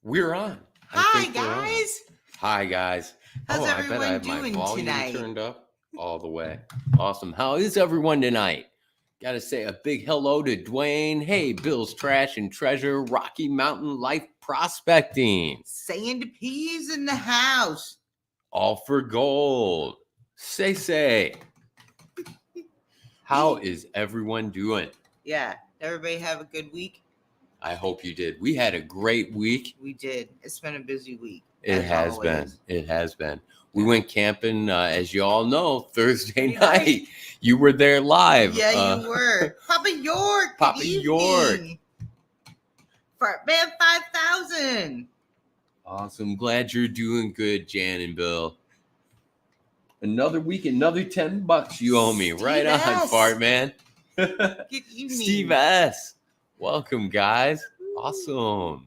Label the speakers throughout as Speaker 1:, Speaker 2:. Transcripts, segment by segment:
Speaker 1: We're on.
Speaker 2: Hi, guys.
Speaker 1: Hi, guys.
Speaker 2: How's
Speaker 1: I bet I
Speaker 2: everyone
Speaker 1: have my
Speaker 2: doing
Speaker 1: volume
Speaker 2: tonight?
Speaker 1: turned up all the way. Awesome. How is everyone tonight? Got to say a big hello to Dwayne. Hey, Bill's Trash and Treasure, Rocky Mountain Life Prospecting.
Speaker 2: Sand peas in the house.
Speaker 1: All for gold. Say. How is everyone doing?
Speaker 2: Yeah. Everybody have a good week?
Speaker 1: I hope you did. We had a great week.
Speaker 2: We did. It's been a busy week.
Speaker 1: It has been. We went camping, as you all know, Thursday night. You were there live.
Speaker 2: Yeah, you were. Papa York.
Speaker 1: Papa York.
Speaker 2: Fartman 5000.
Speaker 1: Awesome. Glad you're doing good, Jan and Bill. Another week, another $10 you owe me.
Speaker 2: Steve
Speaker 1: right on,
Speaker 2: S.
Speaker 1: Fart Man.
Speaker 2: Good evening.
Speaker 1: Steve S. Welcome, guys. Awesome.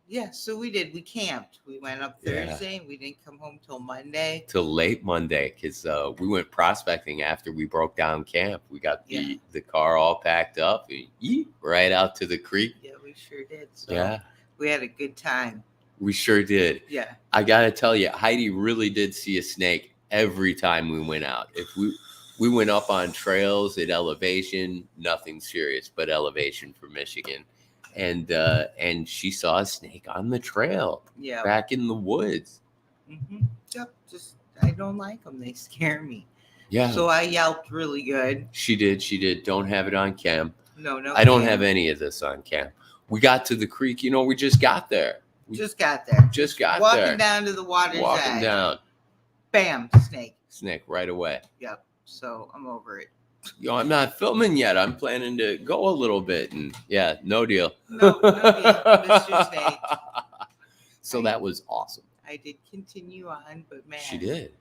Speaker 2: Yeah, so we did. We camped. We went up Thursday and we didn't come home till Monday.
Speaker 1: Till late Monday, because we went prospecting after we broke down camp. We got the car all packed up and right out to the creek.
Speaker 2: Yeah, we sure did. So we had a good time.
Speaker 1: We sure did.
Speaker 2: Yeah.
Speaker 1: I got to tell you, Heidi really did see a snake every time we went out. If we went up on trails at elevation, nothing serious, but elevation for Michigan. And she saw a snake on the trail.
Speaker 2: Yeah.
Speaker 1: Back in the woods.
Speaker 2: Mm-hmm. Yep. Just I don't like them. They scare me.
Speaker 1: Yeah.
Speaker 2: So I yelped really good.
Speaker 1: She did. Don't have it on cam.
Speaker 2: No.
Speaker 1: I don't have any of this on cam. We got to the creek. We just got there.
Speaker 2: Just got there.
Speaker 1: Walking
Speaker 2: down to the water's edge.
Speaker 1: Walking down.
Speaker 2: Bam. Snake.
Speaker 1: Snake right away.
Speaker 2: Yep. So I'm over it.
Speaker 1: I'm not filming yet. I'm planning to go a little bit, and no deal.
Speaker 2: No deal, Mr. Snake.
Speaker 1: So that was awesome.
Speaker 2: I did continue on, but man,
Speaker 1: she did.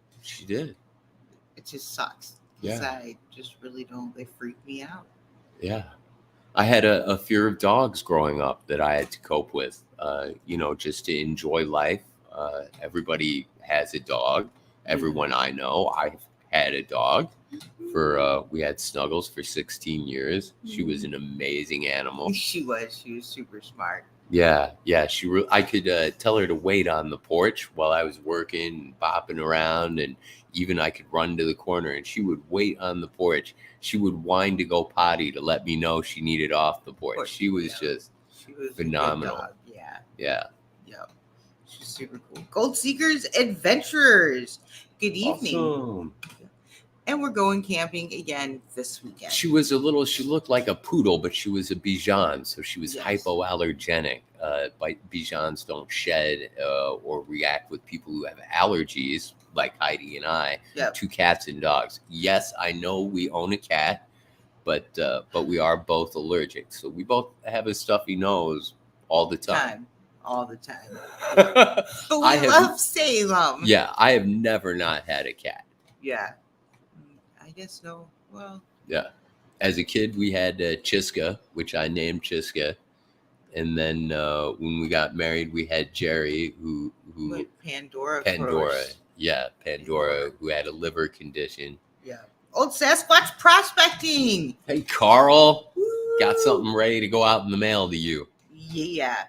Speaker 2: It just sucks.
Speaker 1: Yeah,
Speaker 2: I just really don't. They freak me out.
Speaker 1: Yeah, I had a fear of dogs growing up that I had to cope with. Just to enjoy life. Everybody has a dog. Everyone I know, I've had a dog. We had Snuggles for 16 years. She was an amazing animal.
Speaker 2: She was super smart.
Speaker 1: Yeah. I could tell her to wait on the porch while I was working, bopping around, and even I could run to the corner and she would wait on the porch. She would whine to go potty to let me know she needed off the porch. She was phenomenal. Yeah.
Speaker 2: Yep. She's super cool. Gold Seekers Adventurers. Good evening.
Speaker 1: Awesome.
Speaker 2: And we're going camping again this weekend.
Speaker 1: She looked like a poodle, but she was a Bichon, so she was hypoallergenic. Bichons don't shed or react with people who have allergies, like Heidi and I, to cats and dogs. Yes, I know we own a cat, but we are both allergic. So we both have a stuffy nose all the time.
Speaker 2: All the time. But we love Salem.
Speaker 1: Yeah, I have never not had a cat.
Speaker 2: Yeah. I guess no. Well.
Speaker 1: Yeah. As a kid, we had Chiska, which I named Chiska. And then when we got married, we had Jerry, who
Speaker 2: Pandora.
Speaker 1: Yeah, Pandora, who had a liver condition.
Speaker 2: Yeah. Old Sasquatch Prospecting.
Speaker 1: Hey, Carl.
Speaker 2: Woo.
Speaker 1: Got something ready to go out in the mail to you.
Speaker 2: Yeah.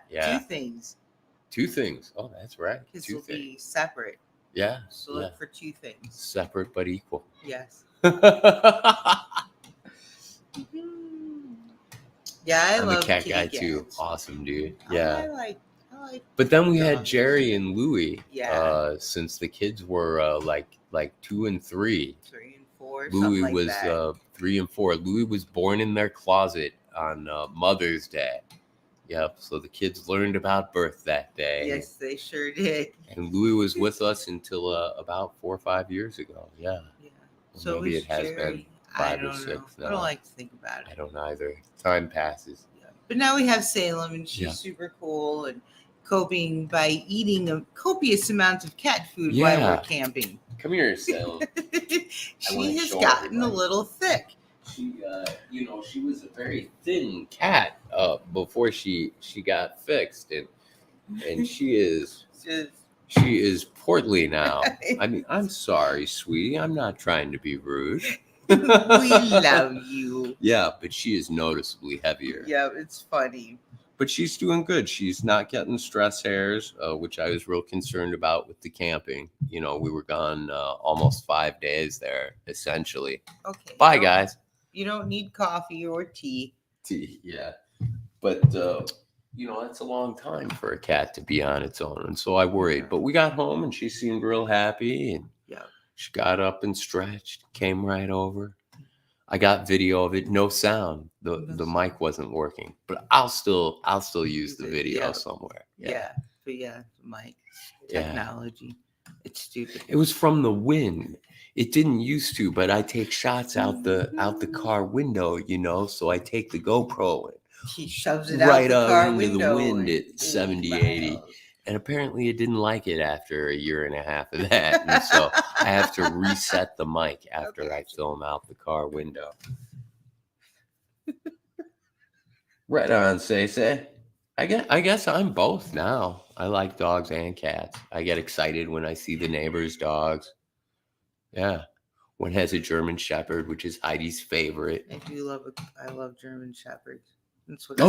Speaker 2: 2 things.
Speaker 1: Oh, that's right.
Speaker 2: This will be separate.
Speaker 1: Yeah.
Speaker 2: So look for 2 things.
Speaker 1: Separate but equal.
Speaker 2: Yes. Yeah,
Speaker 1: I'm
Speaker 2: love
Speaker 1: a cat guy
Speaker 2: cats.
Speaker 1: too. Awesome, dude. Yeah.
Speaker 2: I like.
Speaker 1: But then we had Jerry and Louie.
Speaker 2: Yeah.
Speaker 1: Since the kids were like 2 and 3.
Speaker 2: 3 and 4.
Speaker 1: Louie was 3 and 4. Louie was born in their closet on Mother's Day. Yep. So the kids learned about birth that day.
Speaker 2: Yes, they sure did.
Speaker 1: And Louie was with us until about 4 or 5 years ago. Yeah.
Speaker 2: Yeah.
Speaker 1: Well,
Speaker 2: so
Speaker 1: maybe it has
Speaker 2: Jerry.
Speaker 1: been 5 or 6 now.
Speaker 2: I don't like to think about it.
Speaker 1: I don't either. Time passes.
Speaker 2: Yeah. But now we have Salem, and she's super cool and coping by eating a copious amount of cat food while we're camping.
Speaker 1: Come here, Salem.
Speaker 2: She has gotten a little thick.
Speaker 1: She, she was a very thin cat before she got fixed, and she is portly now. I mean, I'm sorry, sweetie. I'm not trying to be rude.
Speaker 2: We love you.
Speaker 1: Yeah, but she is noticeably heavier.
Speaker 2: Yeah, it's funny.
Speaker 1: but she's doing good. She's not getting stress hairs, which I was real concerned about with the camping. You know, we were gone almost 5 days there, essentially.
Speaker 2: Okay.
Speaker 1: Bye, guys.
Speaker 2: You don't need coffee or tea.
Speaker 1: Tea, yeah. But, you know, that's a long time for a cat to be on its own. And so I worried. But we got home and she seemed real happy. And she got up and stretched, came right over. I got video of it, no sound. The mic wasn't working, but I'll still use the video somewhere.
Speaker 2: Yeah. But yeah, mic technology. It's stupid.
Speaker 1: It was from the wind. It didn't used to, but I take shots out the car window, you know, so I take the GoPro and
Speaker 2: he shoves it
Speaker 1: right
Speaker 2: out the car
Speaker 1: into
Speaker 2: window
Speaker 1: the wind at 70, 80. And apparently it didn't like it after a year and a half of that. And so I have to reset the mic after I film out the car window. Right on, Say. I guess I'm both now. I like dogs and cats. I get excited when I see the neighbors' dogs. Yeah. One has a German Shepherd, which is Heidi's favorite.
Speaker 2: I love German Shepherds. That's what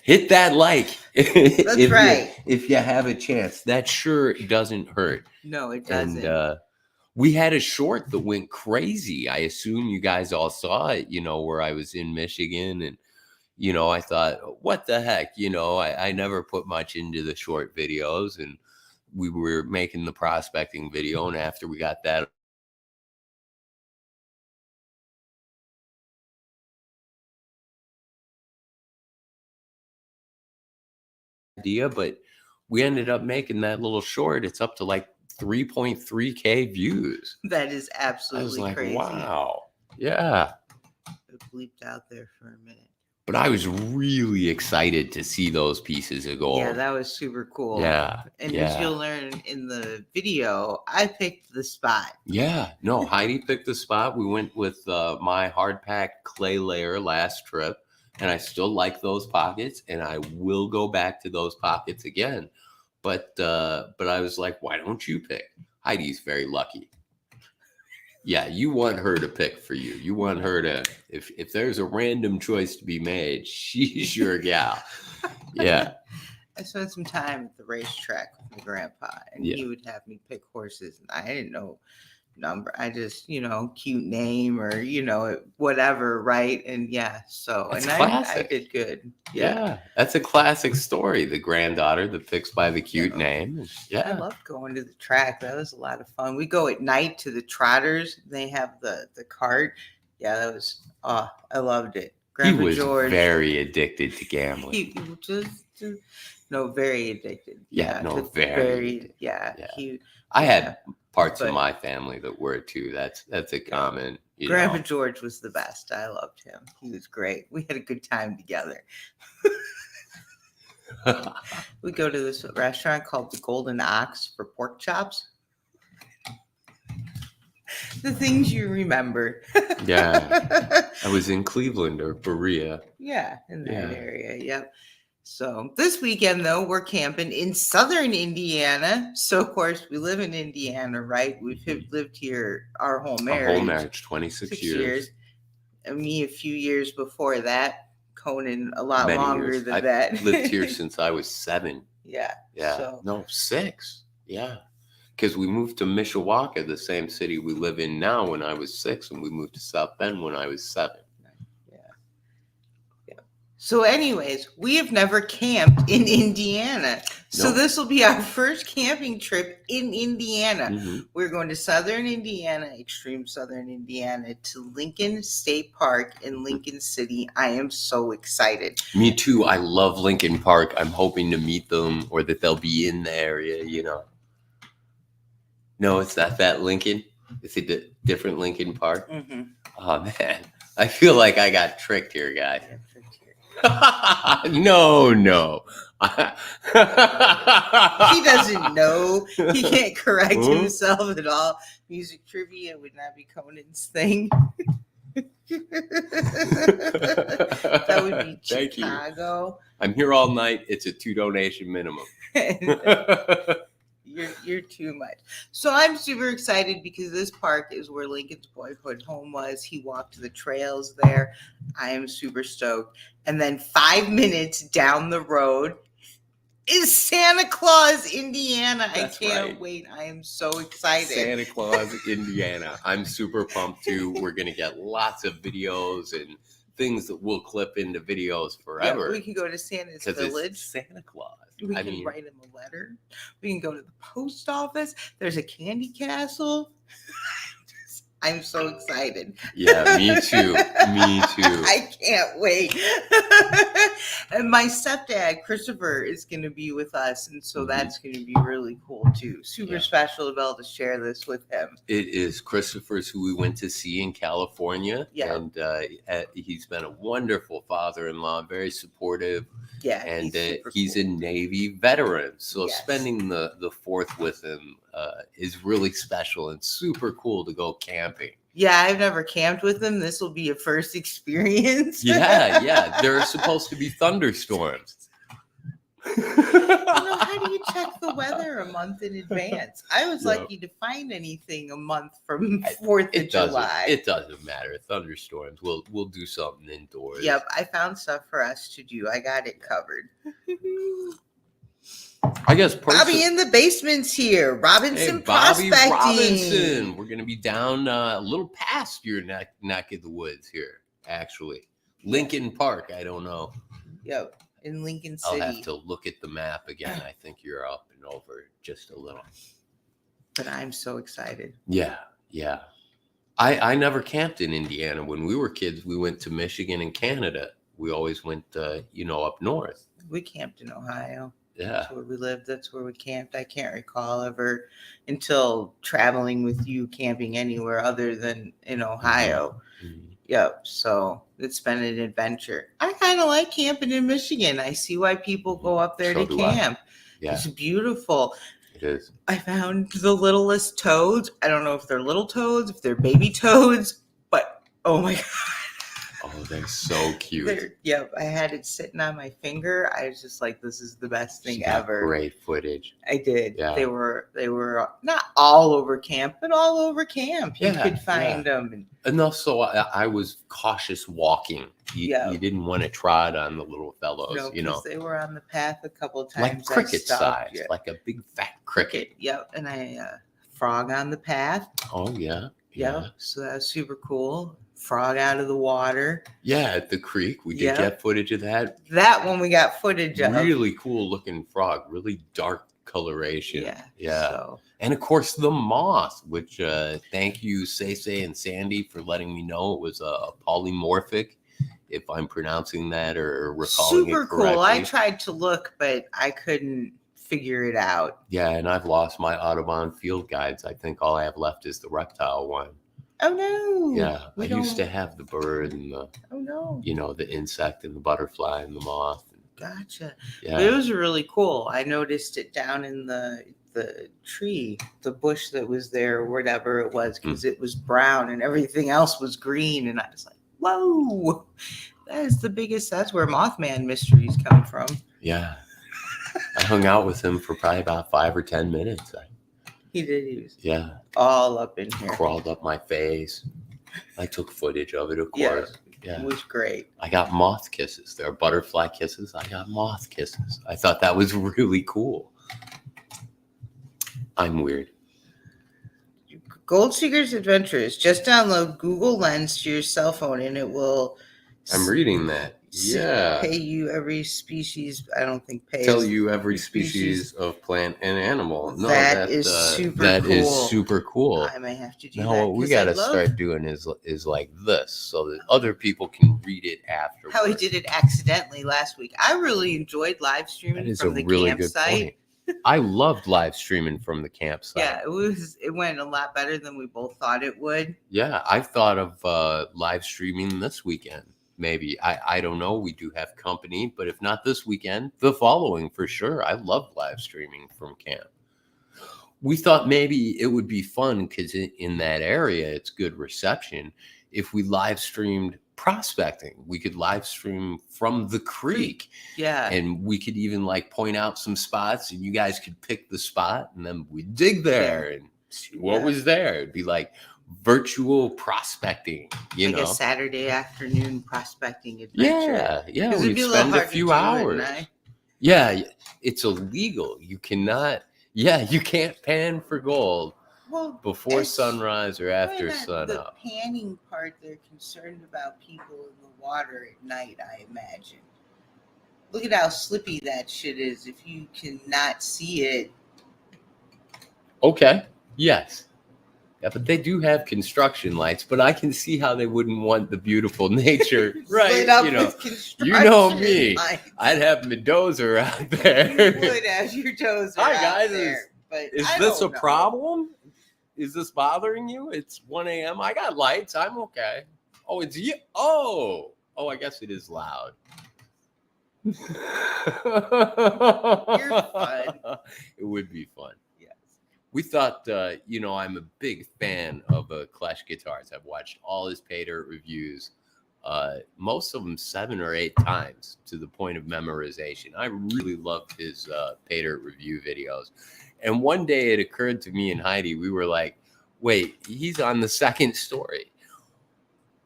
Speaker 1: hit that like.
Speaker 2: That's right.
Speaker 1: If you have a chance, that sure doesn't hurt.
Speaker 2: No, it doesn't.
Speaker 1: And we had a short that went crazy. I assume you guys all saw it, you know, where I was in Michigan. And, you know, I thought, what the heck? You know, I never put much into the short videos. And we were making the prospecting video. And after we got that, idea, but we ended up making that little short. It's up to like 3.3K views.
Speaker 2: That is absolutely crazy.
Speaker 1: Wow. Yeah.
Speaker 2: It bleeped out there for a minute.
Speaker 1: But I was really excited to see those pieces of gold.
Speaker 2: Yeah, that was super cool.
Speaker 1: Yeah.
Speaker 2: And as you'll learn in the video, I picked the spot.
Speaker 1: Yeah. No, Heidi picked the spot. We went with my hard pack clay layer last trip. And I still like those pockets, and I will go back to those pockets again. But I was like, why don't you pick? Heidi's very lucky. Yeah, you want her to pick for you. You want her to, if there's a random choice to be made, she's your gal. Yeah.
Speaker 2: I spent some time at the racetrack with my grandpa, and he would have me pick horses, and I didn't know number. I just, you know, cute name or, you know, whatever, right? And so
Speaker 1: that's
Speaker 2: and I did good.
Speaker 1: Yeah, that's a classic story. The granddaughter that picks by the cute name. Yeah,
Speaker 2: I loved going to the track. That was a lot of fun. We go at night to the trotters. They have the cart. Yeah, that was I loved it.
Speaker 1: Grandpa he was George, very addicted to gambling.
Speaker 2: He just very addicted.
Speaker 1: Yeah, very.
Speaker 2: Yeah.
Speaker 1: I had parts of my family that were too. That's a common.
Speaker 2: Grandpa George was the best. I loved him. He was great. We had a good time together. We go to this restaurant called the Golden Ox for pork chops. The things you remember.
Speaker 1: Yeah. I was in Cleveland or Berea.
Speaker 2: Yeah, in that area. Yep. So this weekend, though, we're camping in southern Indiana. So, of course, we live in Indiana, right? We've lived here our whole marriage.
Speaker 1: 26 years.
Speaker 2: And me a few years before that. Conan a lot longer than that.
Speaker 1: I lived here since I was 7.
Speaker 2: Yeah.
Speaker 1: Yeah. No, 6. Yeah. Because we moved to Mishawaka, the same city we live in now, when I was 6. And we moved to South Bend when I was 7.
Speaker 2: So anyways, we have never camped in Indiana. So this will be our first camping trip in Indiana. Mm-hmm. We're going to southern Indiana, extreme southern Indiana, to Lincoln State Park in Lincoln City. I am so excited.
Speaker 1: Me too. I love Lincoln Park. I'm hoping to meet them or that they'll be in the area, you know. No, it's not that Lincoln. It's a different Lincoln Park. Mm-hmm. Oh, man. I feel like I got tricked here, guys. No.
Speaker 2: He doesn't know. He can't correct himself at all. Music trivia would not be Conan's thing. That would be Chicago.
Speaker 1: I'm here all night. It's a $2 donation minimum.
Speaker 2: You're too much. So I'm super excited because this park is where Lincoln's boyhood home was. He walked the trails there. I am super stoked. And then 5 minutes down the road is Santa Claus, Indiana.
Speaker 1: That's
Speaker 2: I can't
Speaker 1: right.
Speaker 2: wait. I am so excited.
Speaker 1: Santa Claus, Indiana. I'm super pumped too. We're going to get lots of videos and things that we'll clip into videos forever.
Speaker 2: Yeah, we can go to Santa's village.
Speaker 1: It's Santa Claus.
Speaker 2: We can write him a letter. We can go to the post office. There's a candy castle. I'm so excited.
Speaker 1: Yeah, me too. Me too.
Speaker 2: I can't wait. And my stepdad, Christopher, is going to be with us. And so that's going to be really cool too. Super special to be able to share this with him.
Speaker 1: It is Christopher's who we went to see in California.
Speaker 2: Yeah.
Speaker 1: And he's been a wonderful father-in-law, very supportive.
Speaker 2: Yeah.
Speaker 1: And he's a Navy veteran. So
Speaker 2: Yes.
Speaker 1: spending the 4th with him is really special and super cool to go camping.
Speaker 2: Yeah, I've never camped with him. This will be a first experience.
Speaker 1: Yeah. There are supposed to be thunderstorms.
Speaker 2: How do you check the weather a month in advance? I was lucky to find anything a month from 4th of July.
Speaker 1: It doesn't matter. Thunderstorms. We'll do something indoors.
Speaker 2: Yep, I found stuff for us to do. I got it covered.
Speaker 1: I guess
Speaker 2: Bobby in the basement's here. Robinson
Speaker 1: Bobby
Speaker 2: prospecting.
Speaker 1: Robinson. We're going to be down a little past your neck of the woods here, actually. Lincoln Park, I don't know.
Speaker 2: Yep, in Lincoln City.
Speaker 1: I'll have to look at the map again. I think you're up and over just a little.
Speaker 2: But I'm so excited.
Speaker 1: Yeah. I never camped in Indiana. When we were kids, we went to Michigan and Canada. We always went, up north.
Speaker 2: We camped in Ohio.
Speaker 1: Yeah.
Speaker 2: That's where we lived. That's where we camped. I can't recall ever until traveling with you camping anywhere other than in Ohio.
Speaker 1: Mm-hmm.
Speaker 2: Yep. So it's been an adventure. I kind of like camping in Michigan. I see why people go up there to camp.
Speaker 1: Yeah.
Speaker 2: It's beautiful.
Speaker 1: It is.
Speaker 2: I found the littlest toads. I don't know if they're little toads, if they're baby toads, but oh my God.
Speaker 1: Oh, they're so cute.
Speaker 2: Yep, I had it sitting on my finger. I was just like, "This is the best thing ever."
Speaker 1: Great footage.
Speaker 2: I did.
Speaker 1: Yeah.
Speaker 2: They were not all over camp, but all over camp. You could find them.
Speaker 1: Enough so I was cautious walking. You didn't want to trot on the little fellows.
Speaker 2: No, because they were on the path a couple of times.
Speaker 1: Like cricket size, like a big fat cricket.
Speaker 2: Yep, and frog on the path.
Speaker 1: Oh yeah.
Speaker 2: Yep. So that was super cool. Frog out of the water.
Speaker 1: Yeah, at the creek. We did get footage of that.
Speaker 2: That one we got footage of.
Speaker 1: Really cool looking frog. Really dark coloration. Yeah.
Speaker 2: So.
Speaker 1: And of course the moth, which thank you Say and Sandy for letting me know it was a polymorphic, if I'm pronouncing that or recalling
Speaker 2: super
Speaker 1: it correctly.
Speaker 2: Cool. I tried to look, but I couldn't figure it out.
Speaker 1: Yeah, and I've lost my Audubon field guides. I think all I have left is the reptile one.
Speaker 2: Oh no!
Speaker 1: Yeah, I used to have the bird and the the insect and the butterfly and the moth.
Speaker 2: Gotcha.
Speaker 1: Yeah,
Speaker 2: but it was really cool. I noticed it down in the tree, the bush that was there, or whatever it was, because it was brown and everything else was green, and I was like, "Whoa, that is the biggest." That's where Mothman mysteries come from.
Speaker 1: Yeah, I hung out with him for probably about 5 or 10 minutes.
Speaker 2: He did. He was
Speaker 1: all
Speaker 2: up in here.
Speaker 1: Crawled up my face. I took footage of it, of course. Yeah.
Speaker 2: It was great.
Speaker 1: I got moth kisses. There are butterfly kisses. I got moth kisses. I thought that was really cool. I'm weird.
Speaker 2: Gold Seekers Adventures. Just download Google Lens to your cell phone and it will...
Speaker 1: I'm reading that. Yeah.
Speaker 2: Pay you every species. I don't think pay.
Speaker 1: Tell you every species of plant and animal. No,
Speaker 2: that is super cool.
Speaker 1: That is super cool.
Speaker 2: I may have to do that.
Speaker 1: No, what we got to start doing is like this so that other people can read it afterwards.
Speaker 2: How we did it accidentally last week. I really enjoyed live streaming from the campsite.
Speaker 1: Good point. I loved live streaming from the campsite.
Speaker 2: Yeah, it went a lot better than we both thought it would.
Speaker 1: Yeah, I thought of live streaming this weekend. Maybe. I don't know. We do have company, but if not this weekend, the following for sure. I love live streaming from camp. We thought maybe it would be fun because in that area, it's good reception. If we live streamed prospecting. We could live stream from the creek.
Speaker 2: Yeah.
Speaker 1: And we could even like point out some spots and you guys could pick the spot and then we'd dig there and see what was there. It'd be like virtual prospecting, you know,
Speaker 2: a Saturday afternoon prospecting adventure.
Speaker 1: Yeah. We'd spend a few hours. Yeah, it's illegal. You cannot. Yeah, you can't pan for gold before sunrise or after sun up.
Speaker 2: The panning part, they're concerned about people in the water at night, I imagine. Look at how slippy that shit is if you cannot see it.
Speaker 1: Okay, yes. Yeah, but they do have construction lights, but I can see how they wouldn't want the beautiful nature. Right, you know me. Lights. I'd have my dozer out there.
Speaker 2: You would have your dozer
Speaker 1: Hi, guys.
Speaker 2: Out there. But
Speaker 1: is this a problem? Is this bothering you? It's 1 a.m. I got lights. I'm okay. Oh, it's you. Oh, I guess it is loud.
Speaker 2: You're fun.
Speaker 1: It would be fun. Yes. We thought, I'm a big fan of Clash Guitars. I've watched all his Paydirt reviews, most of them 7 or 8 times to the point of memorization. I really loved his Paydirt review videos. And one day it occurred to me and Heidi, we were like, wait, he's on the second story.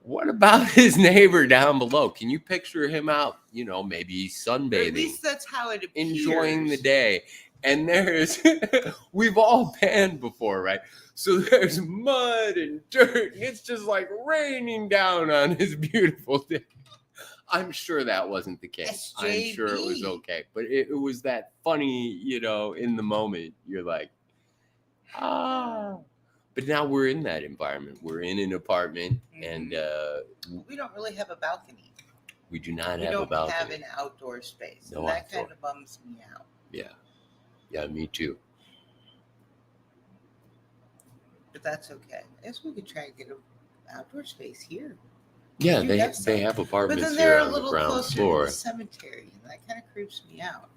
Speaker 1: What about his neighbor down below? Can you picture him out, maybe sunbathing?
Speaker 2: Or at least that's how it appears.
Speaker 1: Enjoying the day. And there's, we've all panned before, right? So there's mud and dirt, and it's just like raining down on his beautiful day. I'm sure that wasn't the case.
Speaker 2: SJB.
Speaker 1: I'm sure it was okay. But it was that funny, in the moment, you're like, But now we're in that environment. We're in an apartment, and
Speaker 2: we don't really have a balcony.
Speaker 1: We do not have a balcony. We don't
Speaker 2: have an outdoor space. No, and that kind of bums me out.
Speaker 1: Yeah, me too.
Speaker 2: But that's okay. I guess we could try and get an outdoor space here.
Speaker 1: Yeah, they have apartments
Speaker 2: but then
Speaker 1: here
Speaker 2: they're
Speaker 1: on
Speaker 2: a little
Speaker 1: the ground
Speaker 2: closer
Speaker 1: floor.
Speaker 2: To the cemetery, and that kind of creeps me out.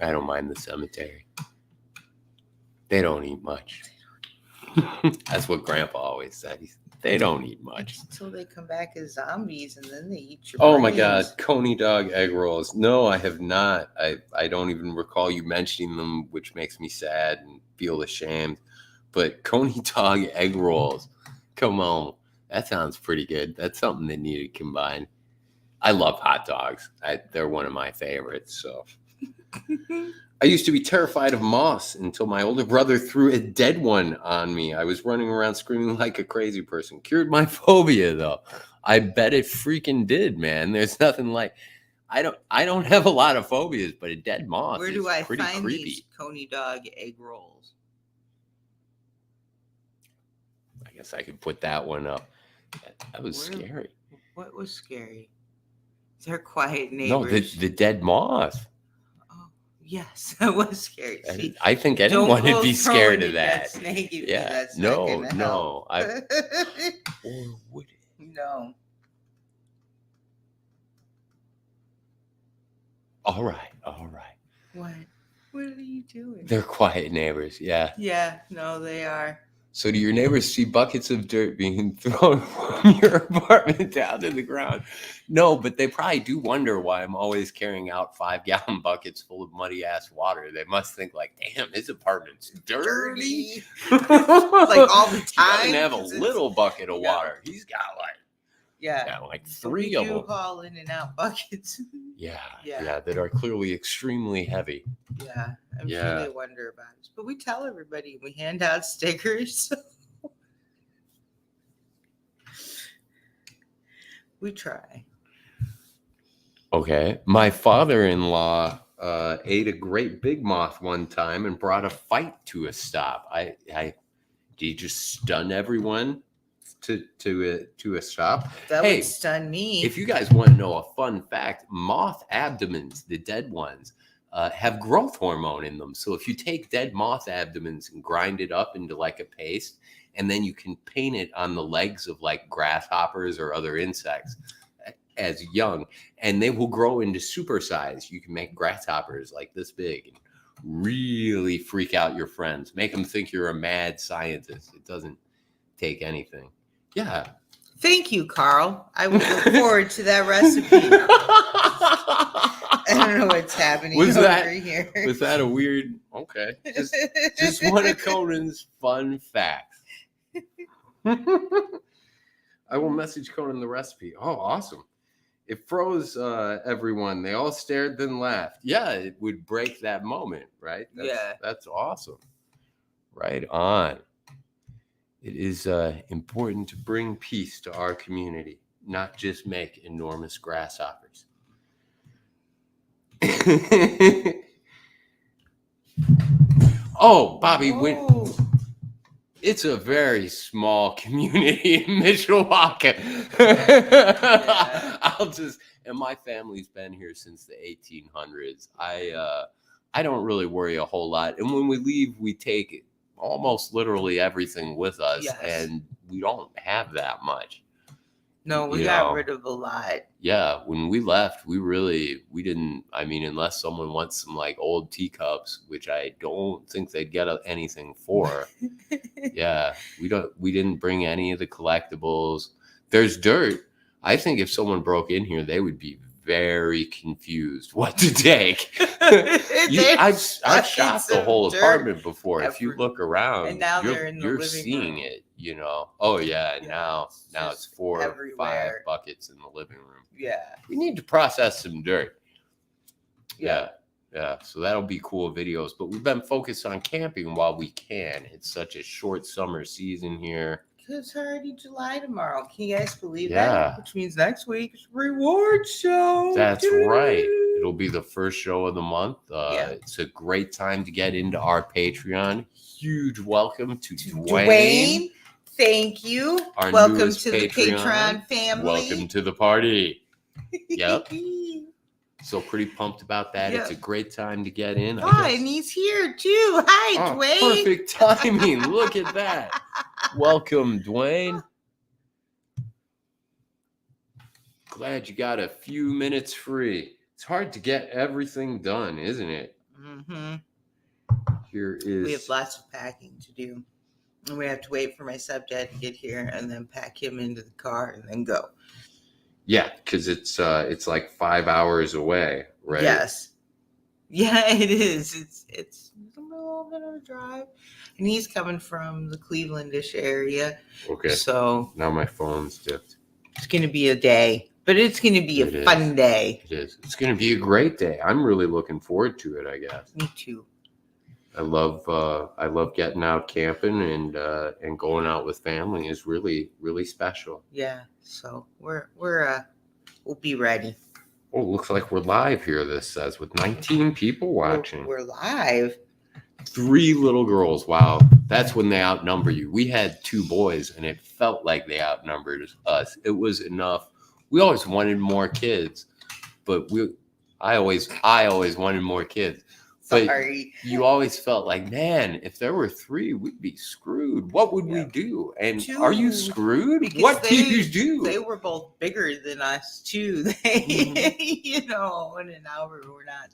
Speaker 1: I don't mind the cemetery. They don't eat much. That's what Grandpa always said. They don't eat much.
Speaker 2: Until they come back as zombies, and then they eat your
Speaker 1: brains.
Speaker 2: My
Speaker 1: God, Coney dog egg rolls. No, I have not. I don't even recall you mentioning them, which makes me sad and feel ashamed. But Coney dog egg rolls. Come on. That sounds pretty good. That's something that needed combined. I love hot dogs. They're one of my favorites. So I used to be terrified of moths until my older brother threw a dead one on me. I was running around screaming like a crazy person. Cured my phobia, though. I bet it freaking did, man. There's nothing like. I don't have a lot of phobias, but a dead moth is pretty
Speaker 2: find
Speaker 1: creepy.
Speaker 2: These Coney dog egg rolls?
Speaker 1: I guess I could put that one up. That was scary.
Speaker 2: What was scary? They're quiet neighbors.
Speaker 1: No, the dead moth.
Speaker 2: Oh, yes, that was scary. See,
Speaker 1: I think anyone would be scared of that.
Speaker 2: Snake,
Speaker 1: yeah. No. Or would it?
Speaker 2: No.
Speaker 1: All right.
Speaker 2: What? What are you doing?
Speaker 1: They're quiet neighbors. Yeah.
Speaker 2: Yeah. No, they are.
Speaker 1: So do your neighbors see buckets of dirt being thrown from your apartment down to the ground? No, but they probably do wonder why I'm always carrying out 5-gallon buckets full of muddy-ass water. They must think like, damn, his apartment's dirty.
Speaker 2: Like all the time.
Speaker 1: He doesn't have a little bucket of water. He's got like 3 of them.
Speaker 2: Haul in and out buckets.
Speaker 1: Yeah, that are clearly extremely heavy.
Speaker 2: Yeah, I'm sure they wonder about us. But we tell everybody, we hand out stickers. We try.
Speaker 1: Okay. My father-in-law ate a great big moth one time and brought a fight to a stop. Did he just stun everyone to a stop?
Speaker 2: That would stun me.
Speaker 1: If you guys want to know a fun fact, moth abdomens, the dead ones, have growth hormone in them. So if you take dead moth abdomens and grind it up into like a paste, and then you can paint it on the legs of like grasshoppers or other insects as young, and they will grow into super size. You can make grasshoppers like this big and really freak out your friends. Make them think you're a mad scientist. It doesn't take anything. Yeah.
Speaker 2: Thank you, Carl. I will look forward to that recipe. I don't know what's happening over here.
Speaker 1: Was that a weird? Okay, just one of Conan's fun facts. I will message Conan the recipe. Oh, awesome! It froze everyone. They all stared, then laughed. Yeah, it would break that moment, right? That's awesome. Right on. It is important to bring peace to our community, not just make enormous grasshoppers. Oh, Bobby, it's a very small community in Mishawaka. And my family's been here since the 1800s. I don't really worry a whole lot. And when we leave, we take almost literally everything with us, and we don't have that much.
Speaker 2: No, we got rid of a lot.
Speaker 1: Yeah, when we left, we didn't. I mean, unless someone wants some like old teacups, which I don't think they'd get anything for. Yeah, we didn't bring any of the collectibles. There's dirt. I think if someone broke in here, they would be very confused what to take. I've shot the whole apartment before. If you look around, and now you're seeing it. Oh yeah, now it's 4 or 5 buckets in the living room.
Speaker 2: Yeah,
Speaker 1: we need to process some dirt. Yeah. So that'll be cool videos. But we've been focused on camping while we can. It's such a short summer season here.
Speaker 2: It's already July tomorrow. Can you guys believe that? Which means next week is reward show.
Speaker 1: That's right. It'll be the first show of the month. It's a great time to get into our Patreon. Huge welcome to Dwayne.
Speaker 2: Thank you.
Speaker 1: Our
Speaker 2: welcome to
Speaker 1: Patreon.
Speaker 2: The Patreon family.
Speaker 1: Welcome to the party. Yep. So pretty pumped about that. Yep. It's a great time to get in.
Speaker 2: And he's here too. Hi, Dwayne.
Speaker 1: Perfect timing. Look at that. Welcome, Dwayne. Glad you got a few minutes free. It's hard to get everything done, isn't it?
Speaker 2: Mm-hmm.
Speaker 1: We
Speaker 2: have lots of packing to do. And we have to wait for my stepdad to get here and then pack him into the car and then go.
Speaker 1: Yeah, because it's like 5 hours away, right?
Speaker 2: Yes. Yeah, it is. It's a little bit of a drive. And he's coming from the Clevelandish area.
Speaker 1: Okay.
Speaker 2: So
Speaker 1: now my phone's dipped.
Speaker 2: It's going to be a day, but it's going to be a fun day.
Speaker 1: It is. It's going to be a great day. I'm really looking forward to it, I guess.
Speaker 2: Me too.
Speaker 1: I love getting out camping and going out with family is really, really special.
Speaker 2: Yeah. So we'll be ready.
Speaker 1: Oh, looks like we're live here. This says with 19 people watching.
Speaker 2: We're live.
Speaker 1: 3 little girls. Wow. That's when they outnumber you. We had 2 boys and it felt like they outnumbered us. It was enough. We always wanted more kids, but I always wanted more kids. But
Speaker 2: Sorry.
Speaker 1: You always felt like, man, if there were 3, we'd be screwed. What would we do? And 2, are you screwed? What do you do?
Speaker 2: They were both bigger than us too. They, and now we're not.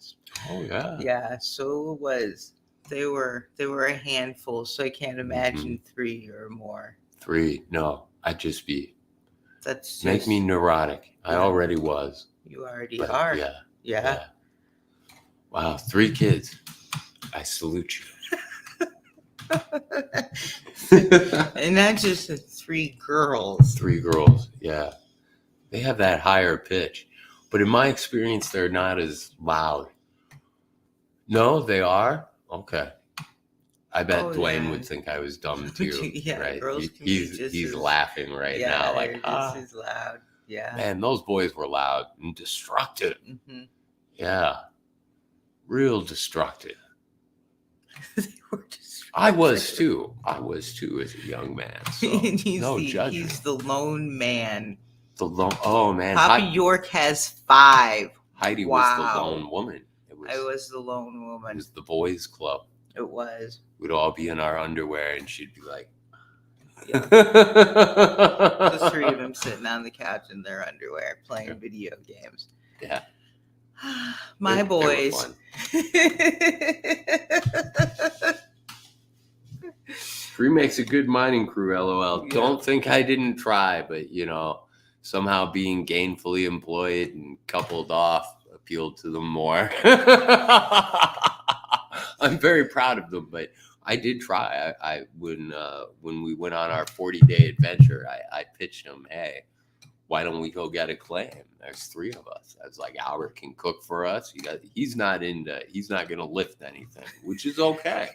Speaker 1: Oh yeah.
Speaker 2: Yeah. So it was. They were a handful. So I can't imagine 3 or more.
Speaker 1: 3? No, I'd just be.
Speaker 2: That's just,
Speaker 1: make me neurotic. Yeah. I already was.
Speaker 2: You already are. Yeah.
Speaker 1: Wow, 3 kids. I salute you.
Speaker 2: And not just 3 girls.
Speaker 1: 3 girls, yeah. They have that higher pitch. But in my experience, they're not as loud. No, they are? Okay. I bet Dwayne would think I was dumb too.
Speaker 2: Yeah,
Speaker 1: right?
Speaker 2: Girls
Speaker 1: He's laughing right now. Like,
Speaker 2: this is loud. Yeah.
Speaker 1: Man, those boys were loud and destructive.
Speaker 2: Mm-hmm.
Speaker 1: Yeah. Real destructive.
Speaker 2: They were destructive.
Speaker 1: I was too as a young man. So no judgment.
Speaker 2: He's the lone man.
Speaker 1: Oh man.
Speaker 2: Papa York has 5.
Speaker 1: Heidi was the lone woman.
Speaker 2: I was the lone woman.
Speaker 1: It was the boys' club.
Speaker 2: It was.
Speaker 1: We'd all be in our underwear and she'd be like,
Speaker 2: yeah. The 3 of them sitting on the couch in their underwear playing video games.
Speaker 1: Yeah.
Speaker 2: My boys.
Speaker 1: Extreme makes a good mining crew, LOL.
Speaker 2: Yeah.
Speaker 1: Don't think I didn't try, but somehow being gainfully employed and coupled off appealed to them more. I'm very proud of them, but I did try. When we went on our 40-day adventure, I pitched them, hey, why don't we go get a claim? There's 3 of us. I was like, Albert can cook for us. He's not going to lift anything, which is okay.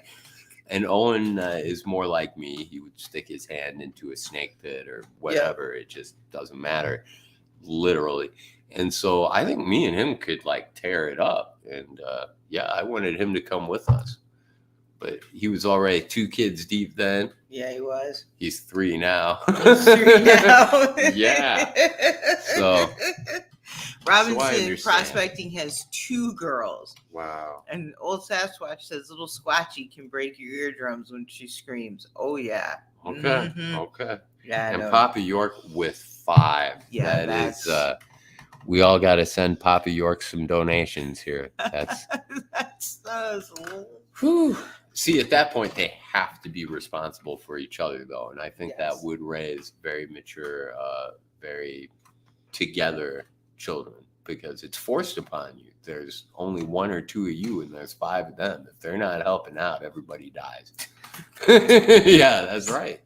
Speaker 1: And Owen is more like me. He would stick his hand into a snake pit or whatever. Yeah. It just doesn't matter, literally. And so I think me and him could tear it up. And I wanted him to come with us. But he was already 2 kids deep then.
Speaker 2: Yeah, he was.
Speaker 1: He's 3 now.
Speaker 2: He's 3 now.
Speaker 1: Yeah. So
Speaker 2: Robinson Prospecting has 2 girls.
Speaker 1: Wow.
Speaker 2: And Old Sasquatch says little Squatchy can break your eardrums when she screams. Oh, yeah.
Speaker 1: Okay.
Speaker 2: Mm-hmm.
Speaker 1: Okay.
Speaker 2: Yeah.
Speaker 1: And Papa York with 5.
Speaker 2: Yeah,
Speaker 1: that's we all got to send Papa York some donations here. That's whew. See, at that point, they have to be responsible for each other, though. And I think that would raise very mature, very together children, because it's forced upon you. There's only 1 or 2 of you, and there's 5 of them. If they're not helping out, everybody dies. Yeah, that's right.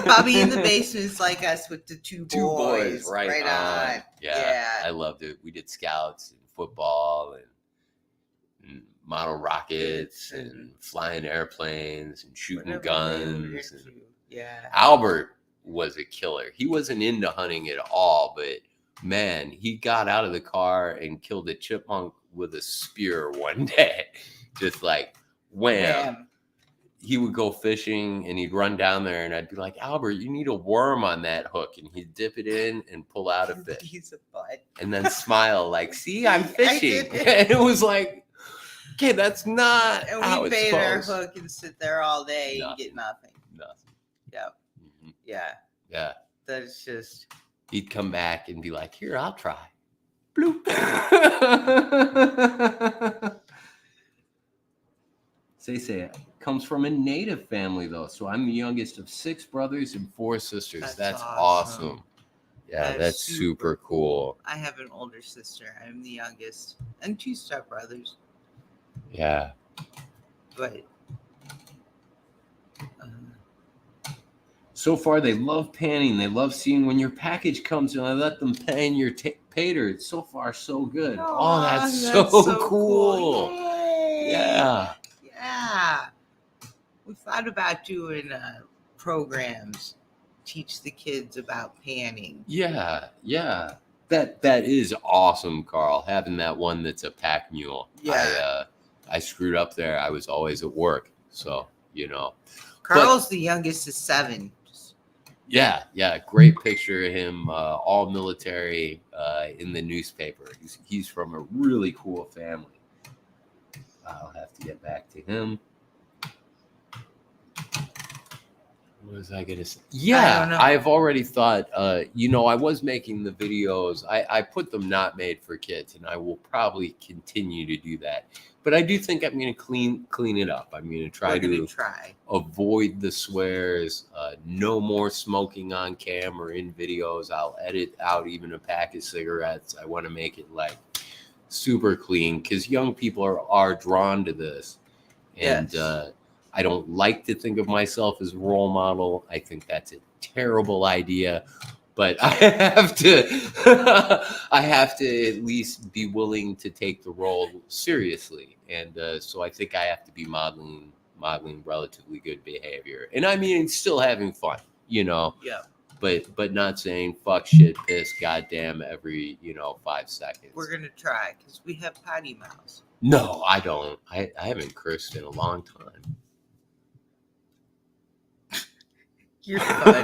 Speaker 2: Bobby in the basement's like us with the 2 boys.
Speaker 1: Right on. Yeah, I loved it. We did scouts and football and model rockets and flying airplanes and shooting guns. Albert was a killer. He wasn't into hunting at all, but man, he got out of the car and killed a chipmunk with a spear one day. Just wham. He would go fishing and he'd run down there and I'd be like, Albert, you need a worm on that hook. And he'd dip it in and pull out a fish.
Speaker 2: He's a butt.
Speaker 1: And then smile see, I'm fishing. And it was okay, that's not
Speaker 2: and
Speaker 1: how
Speaker 2: we
Speaker 1: it's
Speaker 2: bait
Speaker 1: supposed.
Speaker 2: our hook and sit there all day and get nothing. Yep.
Speaker 1: Mm-hmm.
Speaker 2: Yeah. That's just.
Speaker 1: He'd come back and be like, here, I'll try. Bloop. Say it comes from a native family, though. So I'm the youngest of 6 brothers and 4 sisters. That's awesome. Yeah, that's super cool.
Speaker 2: I have an older sister. I'm the youngest. And 2 stepbrothers.
Speaker 1: Yeah.
Speaker 2: But
Speaker 1: so far, they love panning. They love seeing when your package comes and I let them pan your Paydirt. So far, so good. Oh, that's so cool. Yeah.
Speaker 2: Yeah. We thought about doing programs, teach the kids about panning.
Speaker 1: Yeah. That is awesome, Carl. Having that one that's a pack mule.
Speaker 2: Yeah.
Speaker 1: I screwed up there. I was always at work, so
Speaker 2: Carl's the youngest of 7.
Speaker 1: Yeah. Great picture of him, all military, in the newspaper. He's from a really cool family. I'll have to get back to him. What was I going to say? Yeah, I've already thought, I was making the videos. I put them not made for kids, and I will probably continue to do that. But I do think I'm going to clean it up. I'm going to try to avoid the swears, no more smoking on camera or in videos. I'll edit out even a pack of cigarettes. I want to make it super clean because young people are drawn to this. And I don't like to think of myself as a role model. I think that's a terrible idea. But I have to at least be willing to take the role seriously. And so I think I have to be modeling relatively good behavior. And I mean, still having fun, Yeah. But not saying fuck, shit, piss, goddamn every, 5 seconds.
Speaker 2: We're going to try because we have potty mouths.
Speaker 1: No, I don't. I haven't cursed in a long time.
Speaker 2: You're fun.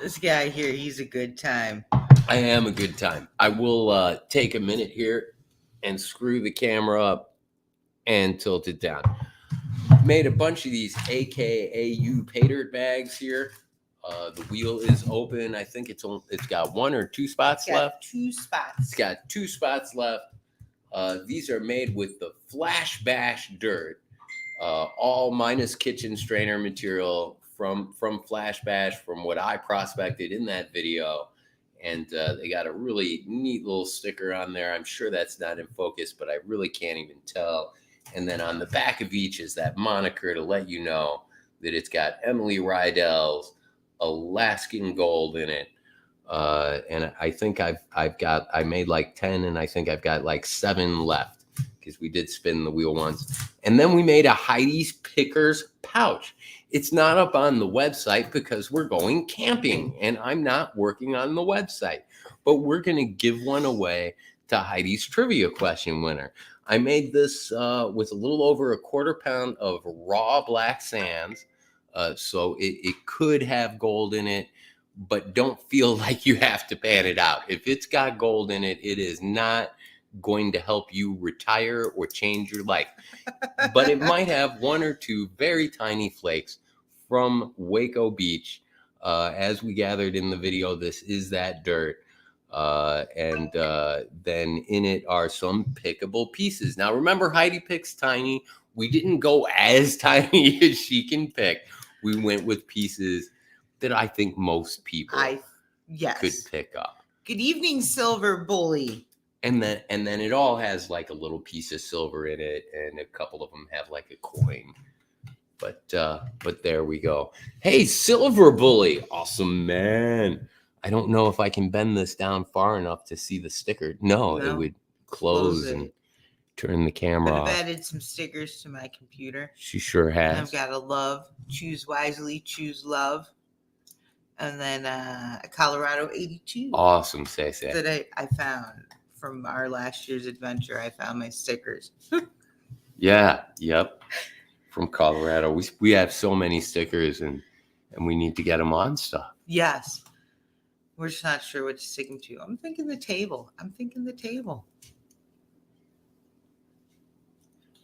Speaker 2: This guy here, he's a good time.
Speaker 1: I am a good time. I will take a minute here and screw the camera up and tilt it down. Made a bunch of these AKAU Paydirt bags here. The wheel is open. I think it's got 1 or 2 spots left.
Speaker 2: 2 spots.
Speaker 1: It's got 2 spots left. These are made with the Flash Bash dirt. all minus kitchen strainer material from Flash Bash, from what I prospected in that video. And they got a really neat little sticker on there. I'm sure that's not in focus, but I really can't even tell. And then on the back of each is that moniker to let you know that it's got Emily Riedel's Alaskan Gold in it. And I think I made like 10, and I think I've got like 7 left because we did spin the wheel once. And then we made a Heidi's Pickers pouch. It's not up on the website because we're going camping and I'm not working on the website, but we're going to give one away to Heidi's trivia question winner. I made this with a little over a 1/4 pound of raw black sands. So it could have gold in it, but don't feel like you have to pan it out. If it's got gold in it, it is not going to help you retire or change your life. But it might have 1 or 2 very tiny flakes from Waco Beach. As we gathered in the video, this is that dirt. And then in it are some pickable pieces. Now, remember, Heidi picks tiny. We didn't go as tiny as she can pick. We went with pieces that I think most people could pick up.
Speaker 2: Good evening, Silver Bully.
Speaker 1: And then it all has like a little piece of silver in it, and a couple of them have like a coin. But there we go. Hey, Silver Bully, awesome man. I don't know if I can bend this down far enough to see the sticker. No, it would close and turn the camera off.
Speaker 2: I've added some stickers to my computer.
Speaker 1: She sure has.
Speaker 2: And I've got a love, choose wisely, choose love. And then a Colorado 82.
Speaker 1: Awesome, say.
Speaker 2: That I found from our last year's adventure. I found my stickers.
Speaker 1: Yeah, yep. From Colorado. We have so many stickers, and we need to get them on stuff.
Speaker 2: Yes. We're just not sure what to stick them to. I'm thinking the table.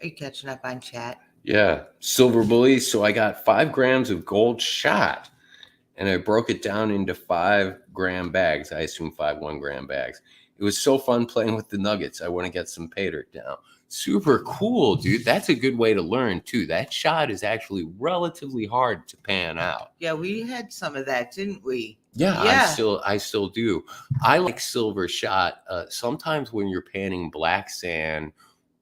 Speaker 2: Are you catching up on chat?
Speaker 1: Yeah. Silver Bully. So I got 5 grams of gold shot, and I broke it down into 5-gram bags. I assume 5 1-gram bags. It was so fun playing with the nuggets. I want to get some Paydirt now. Super cool, dude. That's a good way to learn, too. That shot is actually relatively hard to pan out.
Speaker 2: Yeah, we had some of that, didn't we?
Speaker 1: Yeah. I still do. I like silver shot. Sometimes when you're panning black sand,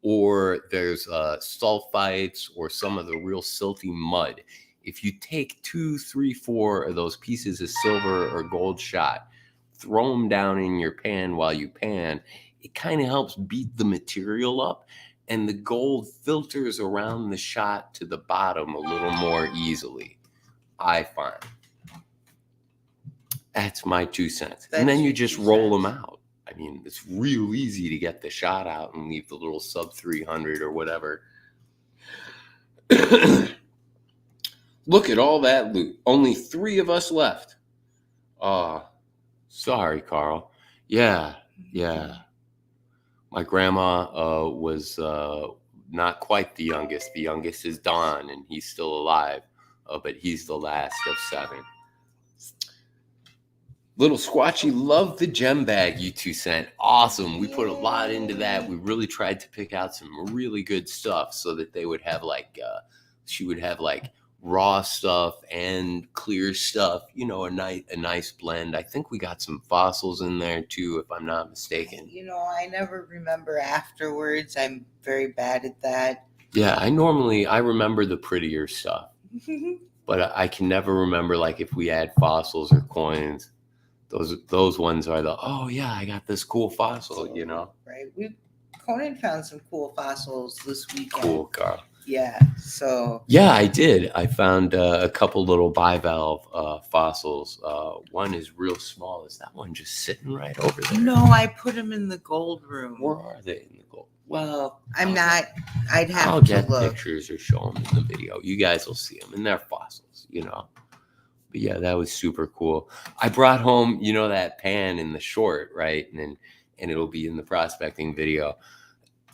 Speaker 1: or there's sulfites or some of the real silty mud, if you take 2, 3, 4 of those pieces of silver or gold shot, throw them down in your pan while you pan, it kind of helps beat the material up, and the gold filters around the shot to the bottom a little more easily, I find. That's my 2 cents. And then you just roll them out. I mean, it's real easy to get the shot out and leave the little sub 300 or whatever. Look at all that loot. Only 3 of us left. Sorry, Carl. Yeah. My grandma was not quite the youngest. The youngest is Don, and he's still alive, but he's the last of 7. Little Squatchy loved the gem bag you 2 sent. Awesome. We put a lot into that. We really tried to pick out some really good stuff so that they would have she would have raw stuff and clear stuff, a nice blend. I think we got some fossils in there too, if I'm not mistaken.
Speaker 2: I never remember afterwards. I'm very bad at that.
Speaker 1: Yeah, I remember the prettier stuff, but I can never remember if we had fossils or coins. Those ones are I got this cool fossil,
Speaker 2: Right. Conan found some cool fossils this weekend.
Speaker 1: Cool, Carl.
Speaker 2: Yeah. So.
Speaker 1: Yeah, I did. I found a couple little bivalve fossils. One is real small. Is that one just sitting right over there?
Speaker 2: No, I put them in the gold room.
Speaker 1: Where are they in the gold? Well,
Speaker 2: I'd have
Speaker 1: I'll
Speaker 2: to
Speaker 1: get
Speaker 2: look.
Speaker 1: Pictures or show them in the video. You guys will see them, and they're fossils, But yeah, that was super cool. I brought home, that pan in the short, right? And it'll be in the prospecting video.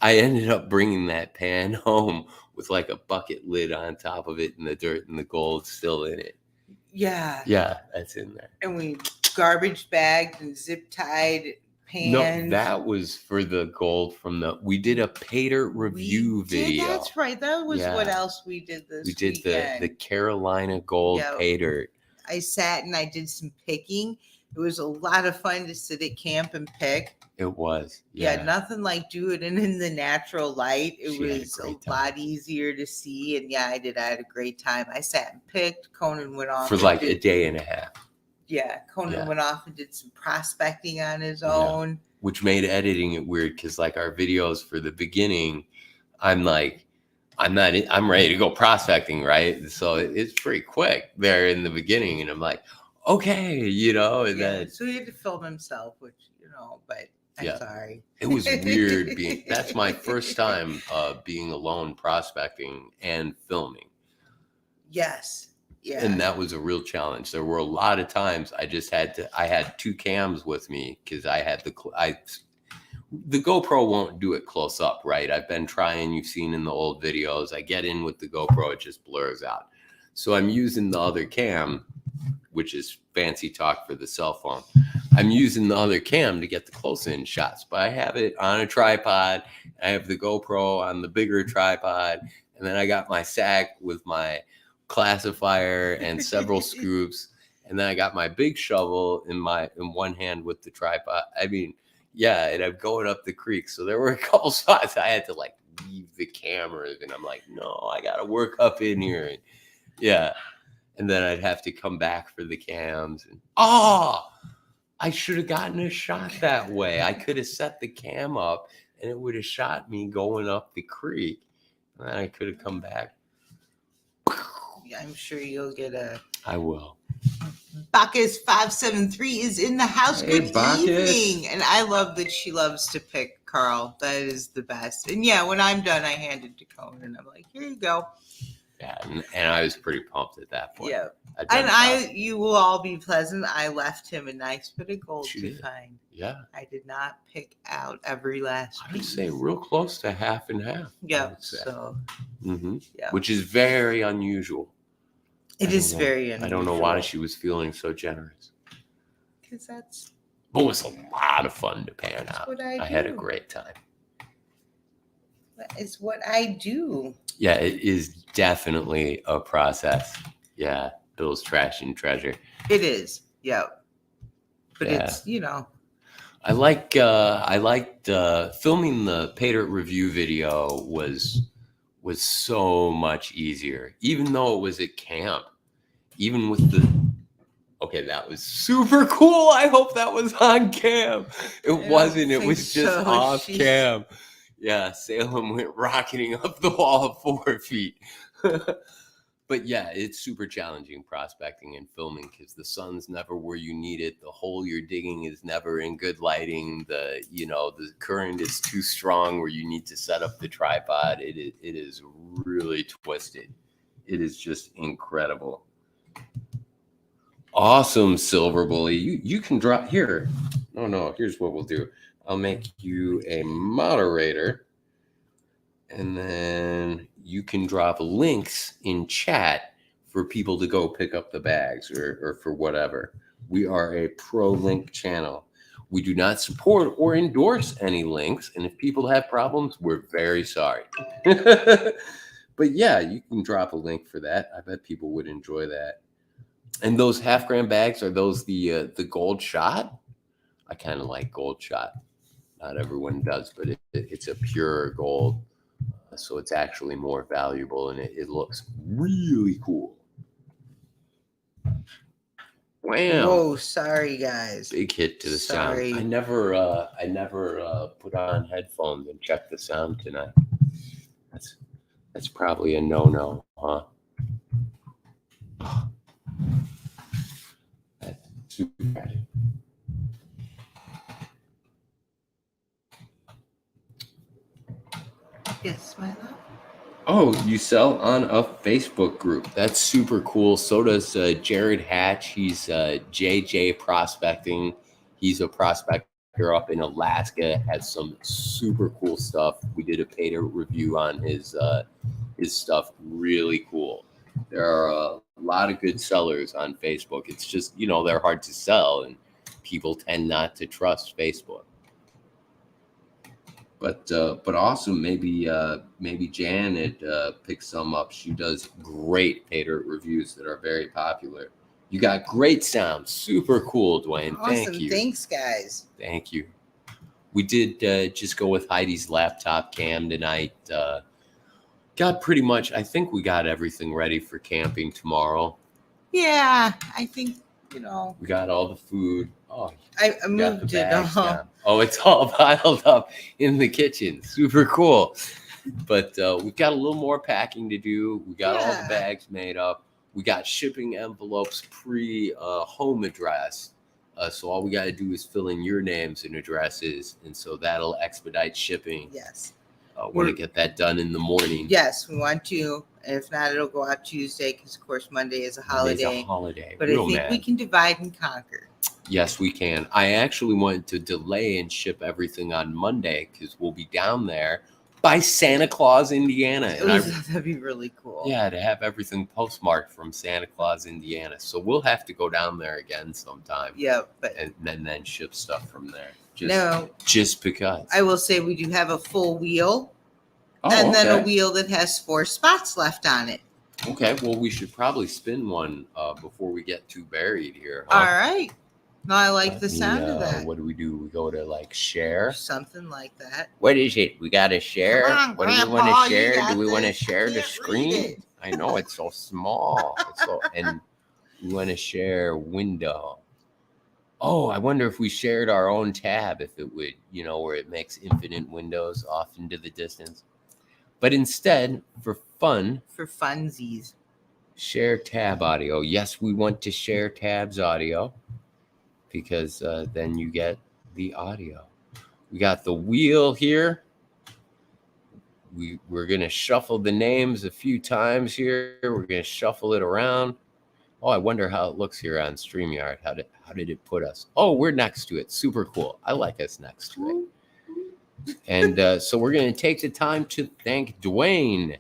Speaker 1: I ended up bringing that pan home with a bucket lid on top of it, and the dirt and the gold still in it.
Speaker 2: Yeah.
Speaker 1: Yeah, that's in there.
Speaker 2: And we garbage bagged and zip tied pans.
Speaker 1: No, that was for the gold from we did a Paydirt review video.
Speaker 2: That's right. That was what else we did this weekend.
Speaker 1: We did the Carolina gold Paydirt.
Speaker 2: I sat and I did some picking. It was a lot of fun to sit at camp and pick.
Speaker 1: It was.
Speaker 2: Yeah, nothing like doing it in the natural light. It was a lot easier to see. And yeah, I did. I had a great time. I sat and picked. Conan went off.
Speaker 1: For like a day and a half.
Speaker 2: Yeah, Conan went off and did some prospecting on his own.
Speaker 1: Which made editing it weird because like our videos for the beginning, I'm ready to go prospecting, right? So it's pretty quick there in the beginning. And I'm like, okay, and then.
Speaker 2: So he had to film himself, which, but I'm sorry.
Speaker 1: It was weird that's my first time being alone prospecting and filming.
Speaker 2: Yes. Yeah.
Speaker 1: And that was a real challenge. There were a lot of times I had two cams with me because I had the GoPro won't do it close up, right? I've been trying, you've seen in the old videos, I get in with the GoPro, it just blurs out. So I'm using the other cam, which is fancy talk for the cell phone. I'm using the other cam to get the close in shots, but I have it on a tripod. I have the GoPro on the bigger tripod. And then I got my sack with my classifier and several scoops, and then I got my big shovel in one hand with the tripod. I mean, and I'm going up the creek, so there were a couple spots I had to like leave the cameras, and I'm like, no, I gotta work up in here, and then I'd have to come back for the cams, and I should have gotten a shot that way. I could have set the cam up, and it would have shot me going up the creek, and then I could have come back.
Speaker 2: I'm sure you'll get
Speaker 1: I will.
Speaker 2: Bacchus 573 is in the house. Hey, good evening. And I love that she loves to pick, Carl. That is the best. And when I'm done, I hand it to Conan and I'm like, here you go.
Speaker 1: Yeah, and I was pretty pumped at that point.
Speaker 2: Yeah. And you will all be pleasant. I left him a nice bit of gold to find.
Speaker 1: Yeah.
Speaker 2: I did not pick out every last piece.
Speaker 1: I would say real close to half and half.
Speaker 2: Yeah. So.
Speaker 1: Which is very unusual.
Speaker 2: It is very unusual.
Speaker 1: I don't know why she was feeling so generous.
Speaker 2: Because it
Speaker 1: was a lot of fun to pan out. I had a great time.
Speaker 2: That is what I do.
Speaker 1: Yeah, it is definitely a process. Yeah, Bill's trash and treasure.
Speaker 2: It is. Yeah. But it's,
Speaker 1: I liked filming the Paydirt review video was so much easier, even though it was at camp, even with that was super cool. I hope that was on cam. It wasn't. It was just off cam. Yeah, Salem went rocketing up the wall at 4 feet. But yeah, it's super challenging prospecting and filming because the sun's never where you need it. The hole you're digging is never in good lighting. The current is too strong where you need to set up the tripod. It is really twisted. It is just incredible. Awesome, Silver Bully. You can drop here. No, here's what we'll do. I'll make you a moderator, and then you can drop links in chat for people to go pick up the bags or for whatever. We are a pro link channel. We do not support or endorse any links, and if people have problems, we're very sorry. But yeah, you can drop a link for that. I bet people would enjoy that. And those half-gram bags, are those the gold shot? I kind of like gold shot. Not everyone does, but it's a pure gold. So it's actually more valuable, and it looks really cool. Wow.
Speaker 2: Whoa, sorry guys.
Speaker 1: Big hit to the sound. I never put on headphones and checked the sound tonight. That's probably a no-no, huh? That's super bad.
Speaker 2: Yes, my love.
Speaker 1: Oh, you sell on a Facebook group. That's super cool. So does Jared Hatch. He's JJ Prospecting. He's a prospector up in Alaska. Has some super cool stuff. We did a Paydirt review on his stuff. Really cool. There are a lot of good sellers on Facebook. It's just, they're hard to sell, and people tend not to trust Facebook. But awesome. Maybe Janet picks some up. She does great Paydirt reviews that are very popular. You got great sound. Super cool, Dwayne.
Speaker 2: Awesome.
Speaker 1: Thank you.
Speaker 2: Thanks, guys.
Speaker 1: Thank you. We did just go with Heidi's laptop cam tonight. Got pretty much, I think we got everything ready for camping tomorrow.
Speaker 2: Yeah, I think, you know.
Speaker 1: We got all the food. Oh,
Speaker 2: I moved it all.
Speaker 1: Oh, it's all piled up in the kitchen. Super cool. But we've got a little more packing to do. We got all the bags made up. We got shipping envelopes pre-home address. So all we got to do is fill in your names and addresses. And so that'll expedite shipping.
Speaker 2: Yes.
Speaker 1: We're going to get that done in the morning.
Speaker 2: Yes, we want to. And if not, it'll go out Tuesday because, of course, Monday is a holiday.
Speaker 1: Monday's a holiday.
Speaker 2: But I think we can divide and conquer.
Speaker 1: Yes, we can. I actually wanted to delay and ship everything on Monday because we'll be down there by Santa Claus, Indiana. And
Speaker 2: that'd be really cool.
Speaker 1: Yeah, to have everything postmarked from Santa Claus, Indiana. So we'll have to go down there again sometime.
Speaker 2: Yeah,
Speaker 1: and then ship stuff from there. Just because.
Speaker 2: I will say we do have a full wheel. And then a wheel that has 4 spots left on it.
Speaker 1: Okay, well, we should probably spin one before we get too buried here. Huh?
Speaker 2: All right. No, I like the sound of that.
Speaker 1: What do? We go to like share?
Speaker 2: Something like that.
Speaker 1: What is it? We got to share?
Speaker 2: What
Speaker 1: do we want to share? Do we want to share the screen? I know it's so small. And we want to share window. Oh, I wonder if we shared our own tab, if it would, where it makes infinite windows off into the distance. But instead, for
Speaker 2: funsies,
Speaker 1: share tab audio. Yes, we want to share tabs audio because then you get the audio. We got the wheel here. We're going to shuffle the names a few times here. We're going to shuffle it around. Oh, I wonder how it looks here on StreamYard. How did it put us? Oh, we're next to it. Super cool. I like us next to it. And so we're going to take the time to thank Dwayne,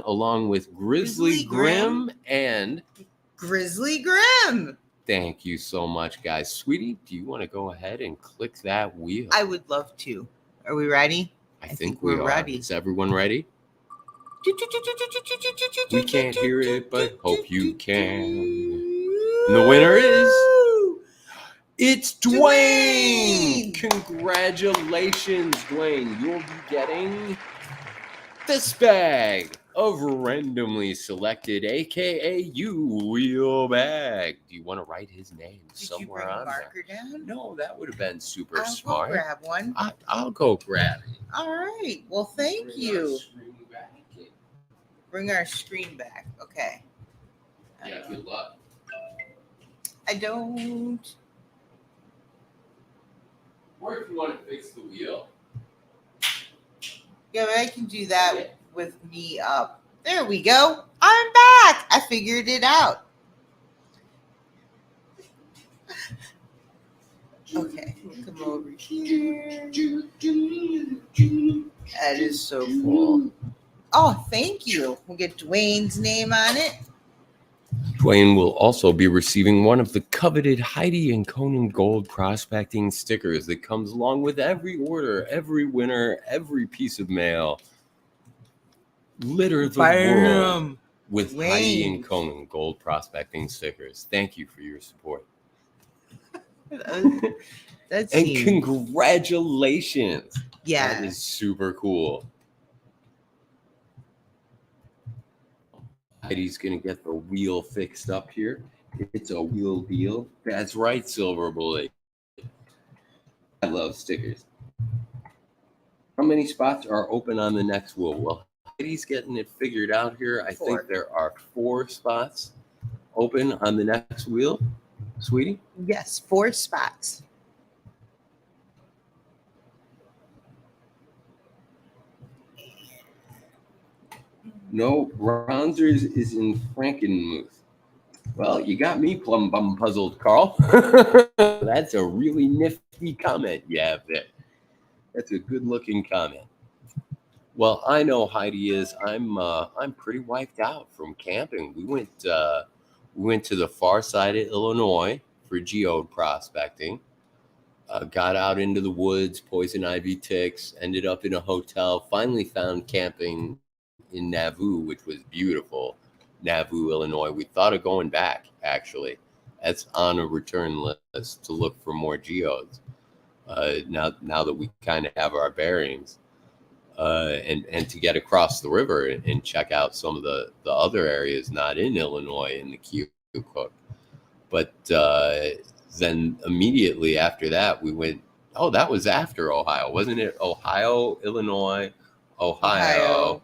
Speaker 1: along with Grizzly Grim and
Speaker 2: Grizzly Grim.
Speaker 1: Thank you so much, guys. Sweetie, do you want to go ahead and click that wheel?
Speaker 2: I would love to. Are we ready?
Speaker 1: I think we're ready. Is everyone ready? We can't hear it, but hope you can. And the winner is... It's Dwayne! Congratulations, Dwayne. You'll be getting this bag of randomly selected, a.k.a. wheel bag. Do you want to write his name somewhere on there?
Speaker 2: Did you bring a marker down?
Speaker 1: No, that would have been super smart.
Speaker 2: I'll grab one.
Speaker 1: I'll go grab it.
Speaker 2: All right. Well, thank you. Bring our screen back. Okay.
Speaker 1: Yeah, good luck.
Speaker 2: I don't...
Speaker 1: Or if you want to fix the wheel.
Speaker 2: Yeah, but I can do that with me up. There we go. I'm back. I figured it out. Okay, come over here. That is so cool. Oh, thank you. We'll get Dwayne's name on it.
Speaker 1: Dwayne will also be receiving one of the coveted Heidi Conan gold prospecting stickers that comes along with every order, every winner, every piece of mail. Litter the world with
Speaker 2: Dwayne.
Speaker 1: Heidi Conan gold prospecting stickers. Thank you for your support. And congratulations.
Speaker 2: Yeah.
Speaker 1: That is super cool. Heidi's going to get the wheel fixed up here. It's a wheel deal. That's right, Silver Bullet. I love stickers. How many spots are open on the next wheel? Well, Heidi's getting it figured out here. I think there are 4 spots open on the next wheel. Sweetie?
Speaker 2: Yes, 4 spots.
Speaker 1: No, Bronzers is in Frankenmuth. Well, you got me plumb puzzled, Carl. That's a really nifty comment you have there. That's a good-looking comment. Well, I know Heidi is. I'm pretty wiped out from camping. We went to the far side of Illinois for geode prospecting. got out into the woods, poison ivy ticks, ended up in a hotel, finally found camping in Nauvoo, which was beautiful. Nauvoo, Illinois. We thought of going back, actually. That's on a return list to look for more geodes. Now that we kind of have our bearings, and to get across the river and check out some of the other areas not in Illinois in the Keokuk. But then immediately after that, we went. Oh, that was after Ohio, wasn't it? Ohio, Illinois, Ohio.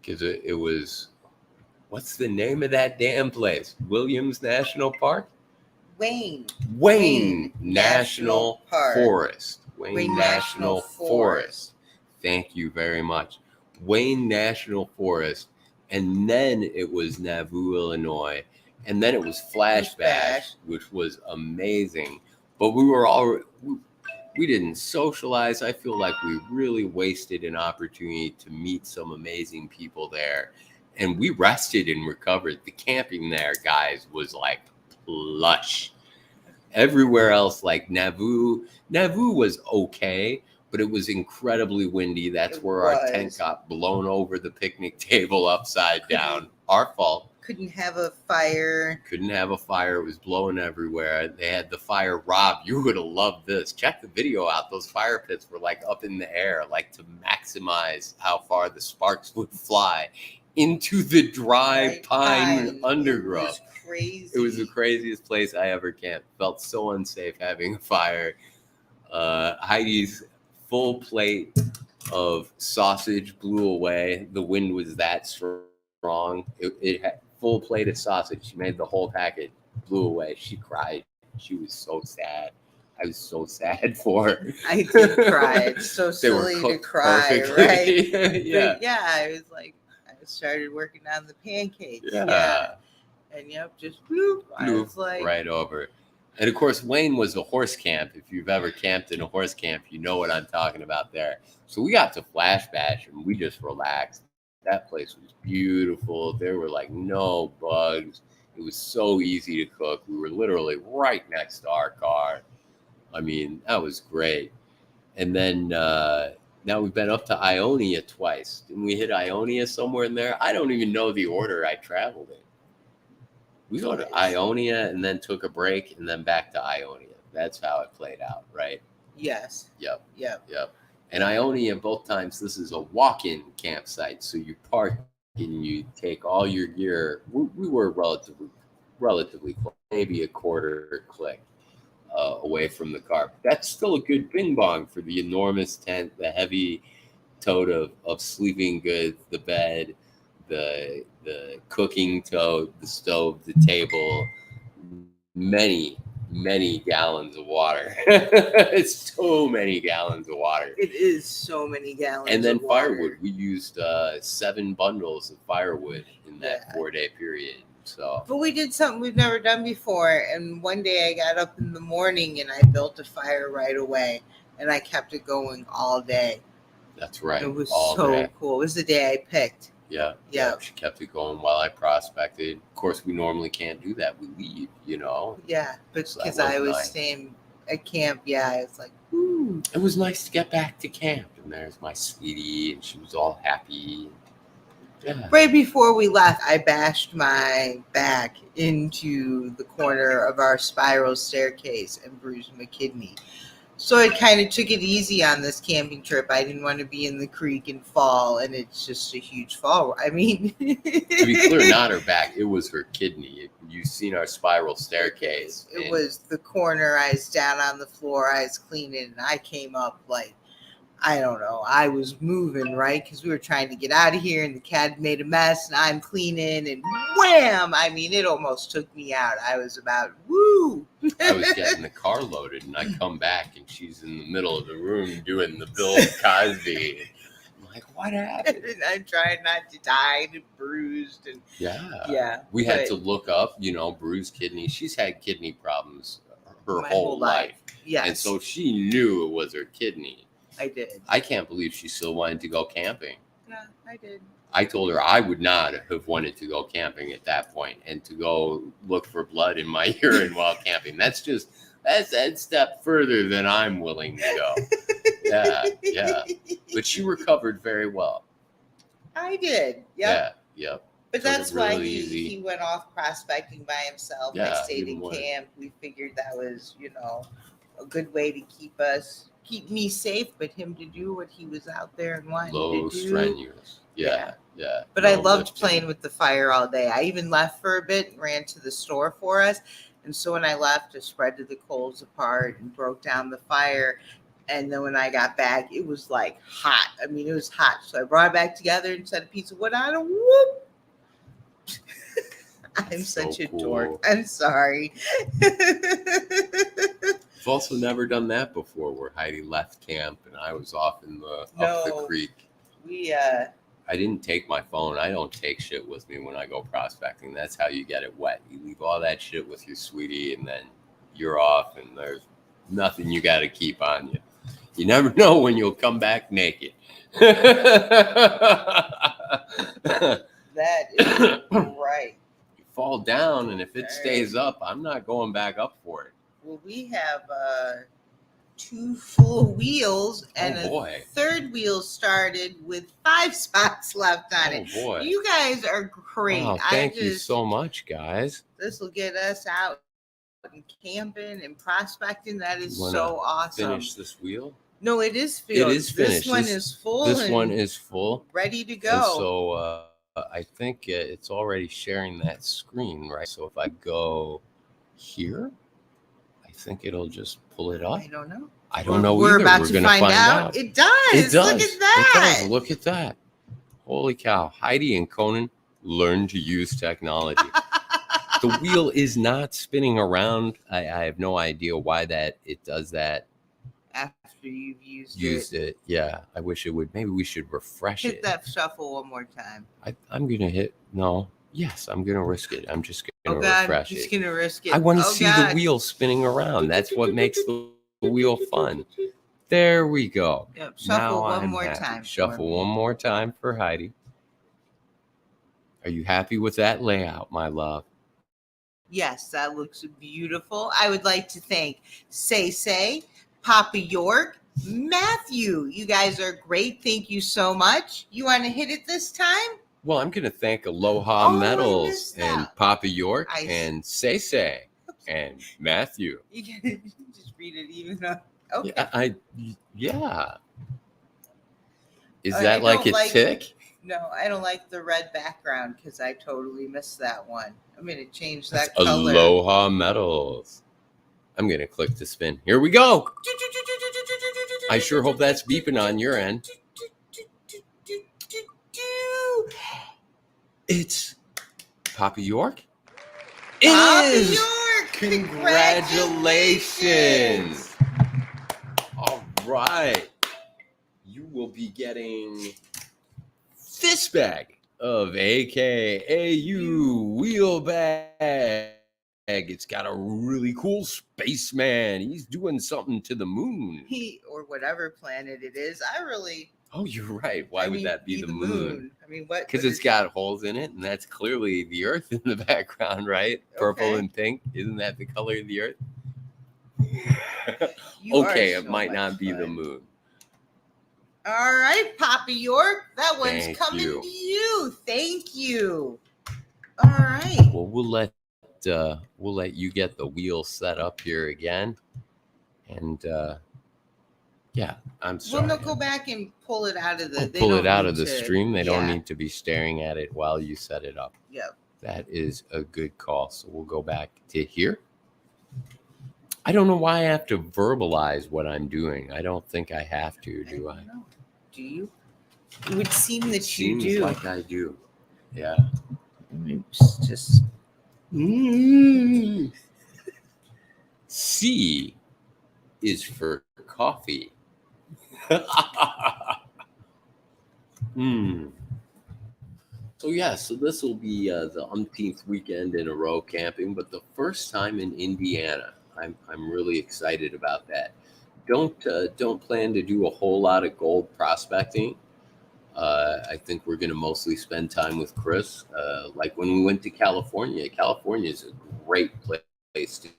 Speaker 1: Because it was. What's the name of that damn place? Williams National Park? Wayne National Forest. Wayne National Forest. Thank you very much. Wayne National Forest. And then it was Nauvoo, Illinois. And then it was Flash Bash, which was amazing. But we didn't socialize. I feel like we really wasted an opportunity to meet some amazing people there. And we rested and recovered. The camping there, guys, was like plush. Everywhere else, like Nauvoo was okay, but it was incredibly windy. That's where our tent got blown over the picnic table upside down. Our fault.
Speaker 2: Couldn't have a fire.
Speaker 1: It was blowing everywhere. They had the fire. Rob, you would have loved this. Check the video out. Those fire pits were like up in the air, like to maximize how far the sparks would fly into the dry pine undergrowth.
Speaker 2: It was crazy.
Speaker 1: It was the craziest place I ever camped. Felt so unsafe having a fire. Heidi's full plate of sausage blew away. The wind was that strong. It had full plate of sausage. She made the whole packet, blew away. She cried. She was so sad. I was so sad for her.
Speaker 2: I did cry. It's so silly to cry, perfectly. Right?
Speaker 1: Yeah.
Speaker 2: But yeah, I was like, I started working on the pancakes.
Speaker 1: Yeah.
Speaker 2: And just whoop, I was like
Speaker 1: right over. And of course, Wayne was a horse camp. If you've ever camped in a horse camp, you know what I'm talking about there. So we got to Flash Bash and we just relaxed. That place was beautiful. There were like no bugs. It was so easy to cook. We were literally right next to our car. I mean, that was great. And then now we've been up to Ionia twice. Didn't we hit Ionia somewhere in there? I don't even know the order I traveled in. We go to Ionia and then took a break and then back to Ionia. That's how it played out, right?
Speaker 2: Yes.
Speaker 1: Yep. And Ionia, both times, this is a walk-in campsite. So you park and you take all your gear. We were relatively close, maybe a quarter click away from the car. That's still a good bing bong for the enormous tent, the heavy tote of sleeping goods, the bed, the cooking tote, the stove, the table, many gallons of water. It's so many gallons of water.
Speaker 2: It is so many gallons.
Speaker 1: And then
Speaker 2: of water.
Speaker 1: firewood. We used 7 bundles of firewood in that 4-day period. So,
Speaker 2: but we did something we've never done before. And one day I got up in the morning and I built a fire right away, and I kept it going all day.
Speaker 1: That's right.
Speaker 2: It was so cool. It was the day I picked.
Speaker 1: Yeah. She kept it going while I prospected. Of course, we normally can't do that. We leave,
Speaker 2: Yeah, but because I was staying at camp, I was like, ooh.
Speaker 1: It was nice to get back to camp. And there's my sweetie, and she was all happy. Yeah.
Speaker 2: Right before we left, I bashed my back into the corner of our spiral staircase and bruised my kidney. So I kind of took it easy on this camping trip. I didn't want to be in the creek and fall, and it's just a huge fall. I mean,
Speaker 1: to be clear, not her back. It was her kidney. You've seen our spiral staircase.
Speaker 2: It was the corner. I was down on the floor. I was cleaning, and I came up like, I don't know. I was moving, right? Because we were trying to get out of here, and the cat made a mess, and I'm cleaning, and wham! I mean, it almost took me out. I was about, woo!
Speaker 1: I was getting the car loaded, and I come back, and she's in the middle of the room doing the Bill Cosby. I'm like, what happened?
Speaker 2: And I'm trying not to die and bruised. And yeah.
Speaker 1: We had to look up, bruised kidney. She's had kidney problems her whole life.
Speaker 2: Yes.
Speaker 1: And so she knew it was her kidney.
Speaker 2: I did.
Speaker 1: I can't believe she still wanted to go camping.
Speaker 2: Yeah, I did.
Speaker 1: I told her I would not have wanted to go camping at that point and to go look for blood in my urine while camping. That's just That's that step further than I'm willing to go. Yeah. But she recovered very well.
Speaker 2: I did.
Speaker 1: Yep.
Speaker 2: But
Speaker 1: Took
Speaker 2: that's
Speaker 1: it
Speaker 2: why
Speaker 1: really
Speaker 2: he
Speaker 1: easy.
Speaker 2: went off prospecting by himself.
Speaker 1: Yeah,
Speaker 2: I stayed in camp. We figured that was, a good way to keep me safe, but him to do what he was out there and wanting
Speaker 1: Low
Speaker 2: to do.
Speaker 1: strenuous. Yeah.
Speaker 2: But I loved playing with the fire all day. I even left for a bit and ran to the store for us. And so when I left, I spread the coals apart and broke down the fire. And then when I got back, it was like hot. I mean, it was hot. So I brought it back together and set a piece of wood on and whoop. I'm such a dork. I'm sorry.
Speaker 1: I've also never done that before, where Heidi left camp and I was off up the creek. I didn't take my phone. I don't take shit with me when I go prospecting. That's how you get it wet. You leave all that shit with your sweetie, and then you're off, and there's nothing you got to keep on you. You never know when you'll come back naked.
Speaker 2: That is right.
Speaker 1: You fall down, and if it stays up, I'm not going back up for it.
Speaker 2: Well, we have 2 full wheels, and a third wheel started with 5 spots left on it.
Speaker 1: Boy.
Speaker 2: You guys are great.
Speaker 1: Wow, thank you so much, guys.
Speaker 2: This will get us out and camping and prospecting. That is so awesome.
Speaker 1: Finish this wheel?
Speaker 2: No, it is filled.
Speaker 1: It is finished.
Speaker 2: This one is full.
Speaker 1: This one is full.
Speaker 2: Ready to go.
Speaker 1: And so I think it's already sharing that screen, right? So if I go here, I think it'll just pull it up.
Speaker 2: I don't know.
Speaker 1: I don't know
Speaker 2: We're
Speaker 1: either.
Speaker 2: about to find out. It does.
Speaker 1: It does.
Speaker 2: Look at that.
Speaker 1: It does. Look at that. Holy cow. Heidi and Conan learn to use technology. The wheel is not spinning around. I have no idea why it does that.
Speaker 2: After you've
Speaker 1: used it. Yeah. I wish it would. Maybe we should refresh it.
Speaker 2: Hit that shuffle one more time.
Speaker 1: I'm going to hit. No. Yes, I'm going to risk it. I'm just going to refresh it.
Speaker 2: Just going to risk it.
Speaker 1: I want to see the wheel spinning around. That's what makes the wheel fun. There we go.
Speaker 2: Yep. Shuffle one more time.
Speaker 1: Shuffle one more time for Heidi. Are you happy with that layout, my love?
Speaker 2: Yes, that looks beautiful. I would like to thank Say, Papa York, Matthew. You guys are great. Thank you so much. You want to hit it this time?
Speaker 1: Well, I'm going to thank Aloha Metals and Papa York and Say and Matthew.
Speaker 2: You can just read it even though. Okay.
Speaker 1: Yeah. Is that like a tick?
Speaker 2: No, I don't like the red background because I totally missed that one. I'm going to change that color.
Speaker 1: Aloha Metals. I'm going to click to spin. Here we go. I sure hope that's beeping on your end. It's Papa York. It is. Congratulations. All right. You will be getting this bag of AKAU wheel bag. It's got a really cool spaceman. He's doing something to the moon.
Speaker 2: Or whatever planet it is.
Speaker 1: Oh, you're right. Why would that be the moon?
Speaker 2: I mean, what?
Speaker 1: Because it's got holes in it, and that's clearly the Earth in the background, right? Purple and pink. Isn't that the color of the Earth? Okay, it might not be the moon.
Speaker 2: All right, Papa York. That one's coming to you. Thank you. All right.
Speaker 1: Well, we'll let you get the wheel set up here again, and yeah, I'm sorry.
Speaker 2: Well, no, go back and pull it out of the.
Speaker 1: Pull it out of the stream. They don't need to be staring at it while you set it up.
Speaker 2: Yep.
Speaker 1: That is a good call. So we'll go back to here. I don't know why I have to verbalize what I'm doing. I don't think I have to, do I?
Speaker 2: Do you? It would seem that you do.
Speaker 1: Seems like I do. Yeah.
Speaker 2: It's just.
Speaker 1: C is for coffee. So this will be the umpteenth weekend in a row camping, but the first time in Indiana. I'm really excited about that. Don't plan to do a whole lot of gold prospecting. I think we're going to mostly spend time with Chris. Like when we went to California. California is a great place to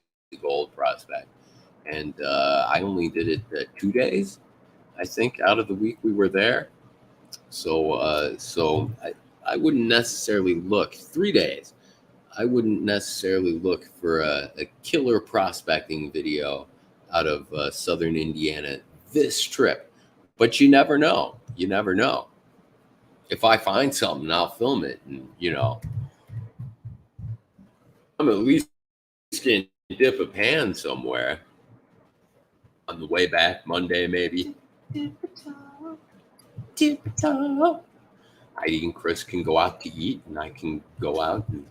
Speaker 1: gold prospect. and I only did it 2 days, I think, out of the week we were there. So I wouldn't necessarily look 3 days. I wouldn't necessarily look for a killer prospecting video out of southern Indiana this trip, but you never know. You never know. If I find something, I'll film it, and I'm at least gonna dip a pan somewhere on the way back Monday, maybe. Heidi and Chris can go out to eat, and I can go out and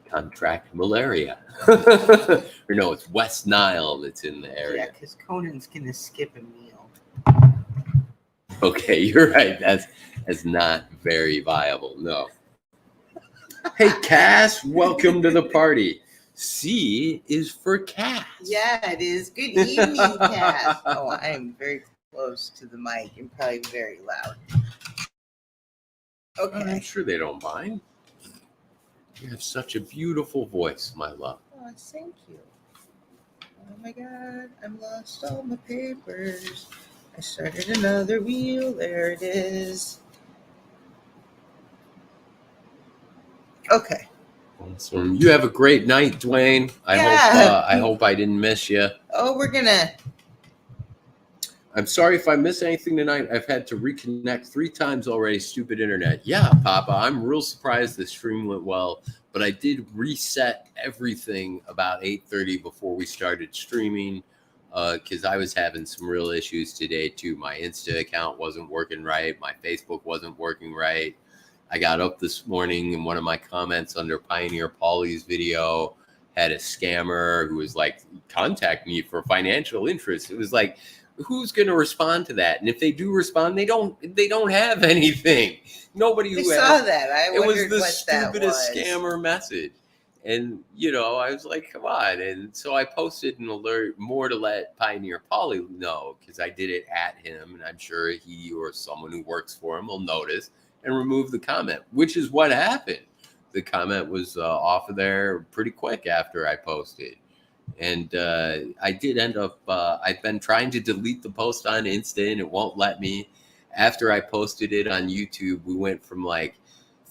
Speaker 1: contract malaria. Or no, it's West Nile that's in the area.
Speaker 2: Yeah, because Conan's gonna skip a meal.
Speaker 1: Okay, you're right. That's not very viable. No. Hey, Cass, welcome to the party. C is for Cass.
Speaker 2: Yeah, it is. Good evening, Cass. Oh, I am very close to the mic and probably very loud. Okay.
Speaker 1: I'm sure they don't mind. You have such a beautiful voice, my love.
Speaker 2: Oh, thank you. Oh my God, I'm lost all my papers. I started another wheel. There it is. Okay.
Speaker 1: Awesome. You have a great night, Dwayne. I hope I didn't miss you.
Speaker 2: Oh,
Speaker 1: I'm sorry if I miss anything tonight. I've had to reconnect 3 times already. Stupid internet. Yeah, Papa. I'm real surprised the stream went well, but I did reset everything about 8:30 before we started streaming, because I was having some real issues today too. My Insta account wasn't working right. My Facebook wasn't working right. I got up this morning and one of my comments under Pioneer Paulie's video had a scammer who was like, contact me for financial interest. It was like, who's going to respond to that? And if they do respond, they don't have anything. Nobody who
Speaker 2: saw that. I
Speaker 1: it was
Speaker 2: wondered
Speaker 1: the
Speaker 2: what
Speaker 1: stupidest
Speaker 2: that was.
Speaker 1: scammer message. And, I was like, come on. And so I posted an alert more to let Pioneer Paulie know, because I did it at him. And I'm sure he or someone who works for him will notice and remove the comment, which is what happened. The comment was off of there pretty quick after I posted. And I did end up, I've been trying to delete the post on Insta and it won't let me. After I posted it on YouTube, we went from like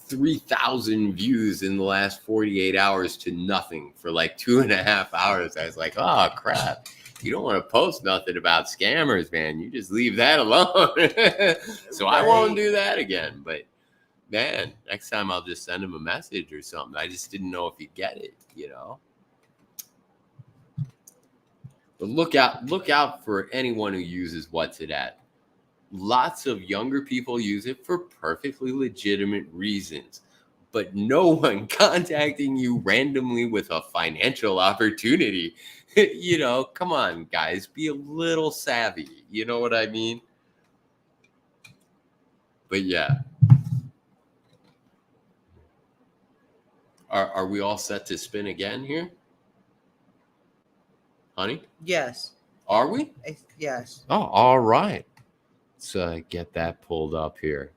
Speaker 1: 3,000 views in the last 48 hours to nothing for like 2.5 hours. I was like, oh, crap. You don't want to post nothing about scammers, man. You just leave that alone. So I won't do that again. But, man, next time I'll just send him a message or something. I just didn't know if he'd get it, But look out for anyone who uses What's It At. Lots of younger people use it for perfectly legitimate reasons, but no one contacting you randomly with a financial opportunity. Come on, guys, be a little savvy. You know what I mean? But yeah. Are we all set to spin again here? Honey?
Speaker 2: Yes.
Speaker 1: Are we?
Speaker 2: Yes.
Speaker 1: Oh, all right. Let's get that pulled up here.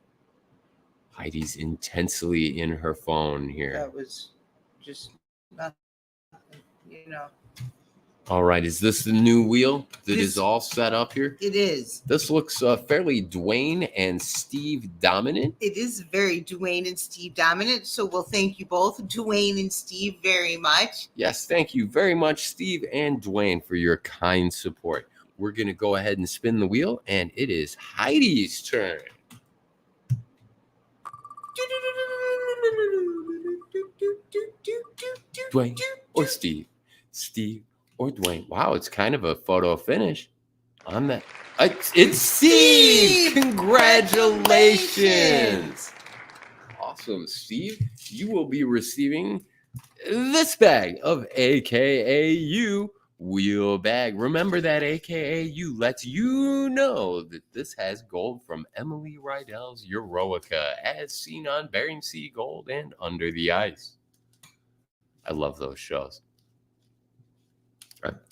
Speaker 1: Heidi's intensely in her phone here.
Speaker 2: That was just nothing,
Speaker 1: All right. Is this the new wheel that is all set up here?
Speaker 2: It is.
Speaker 1: This looks fairly Dwayne and Steve dominant.
Speaker 2: It is very Dwayne and Steve dominant. So we'll thank you both, Dwayne and Steve, very much.
Speaker 1: Yes, thank you very much, Steve and Dwayne, for your kind support. We're going to go ahead and spin the wheel, and it is Heidi's turn. Dwayne or Steve? Steve or Dwayne? Wow, it's kind of a photo finish on that. It's Steve! Congratulations! Awesome, Steve. You will be receiving this bag of AKAU wheel bag. Remember that AKAU lets you know that this has gold from Emily Riedel's Eroica, as seen on Bering Sea Gold and Under the Ice. I love those shows.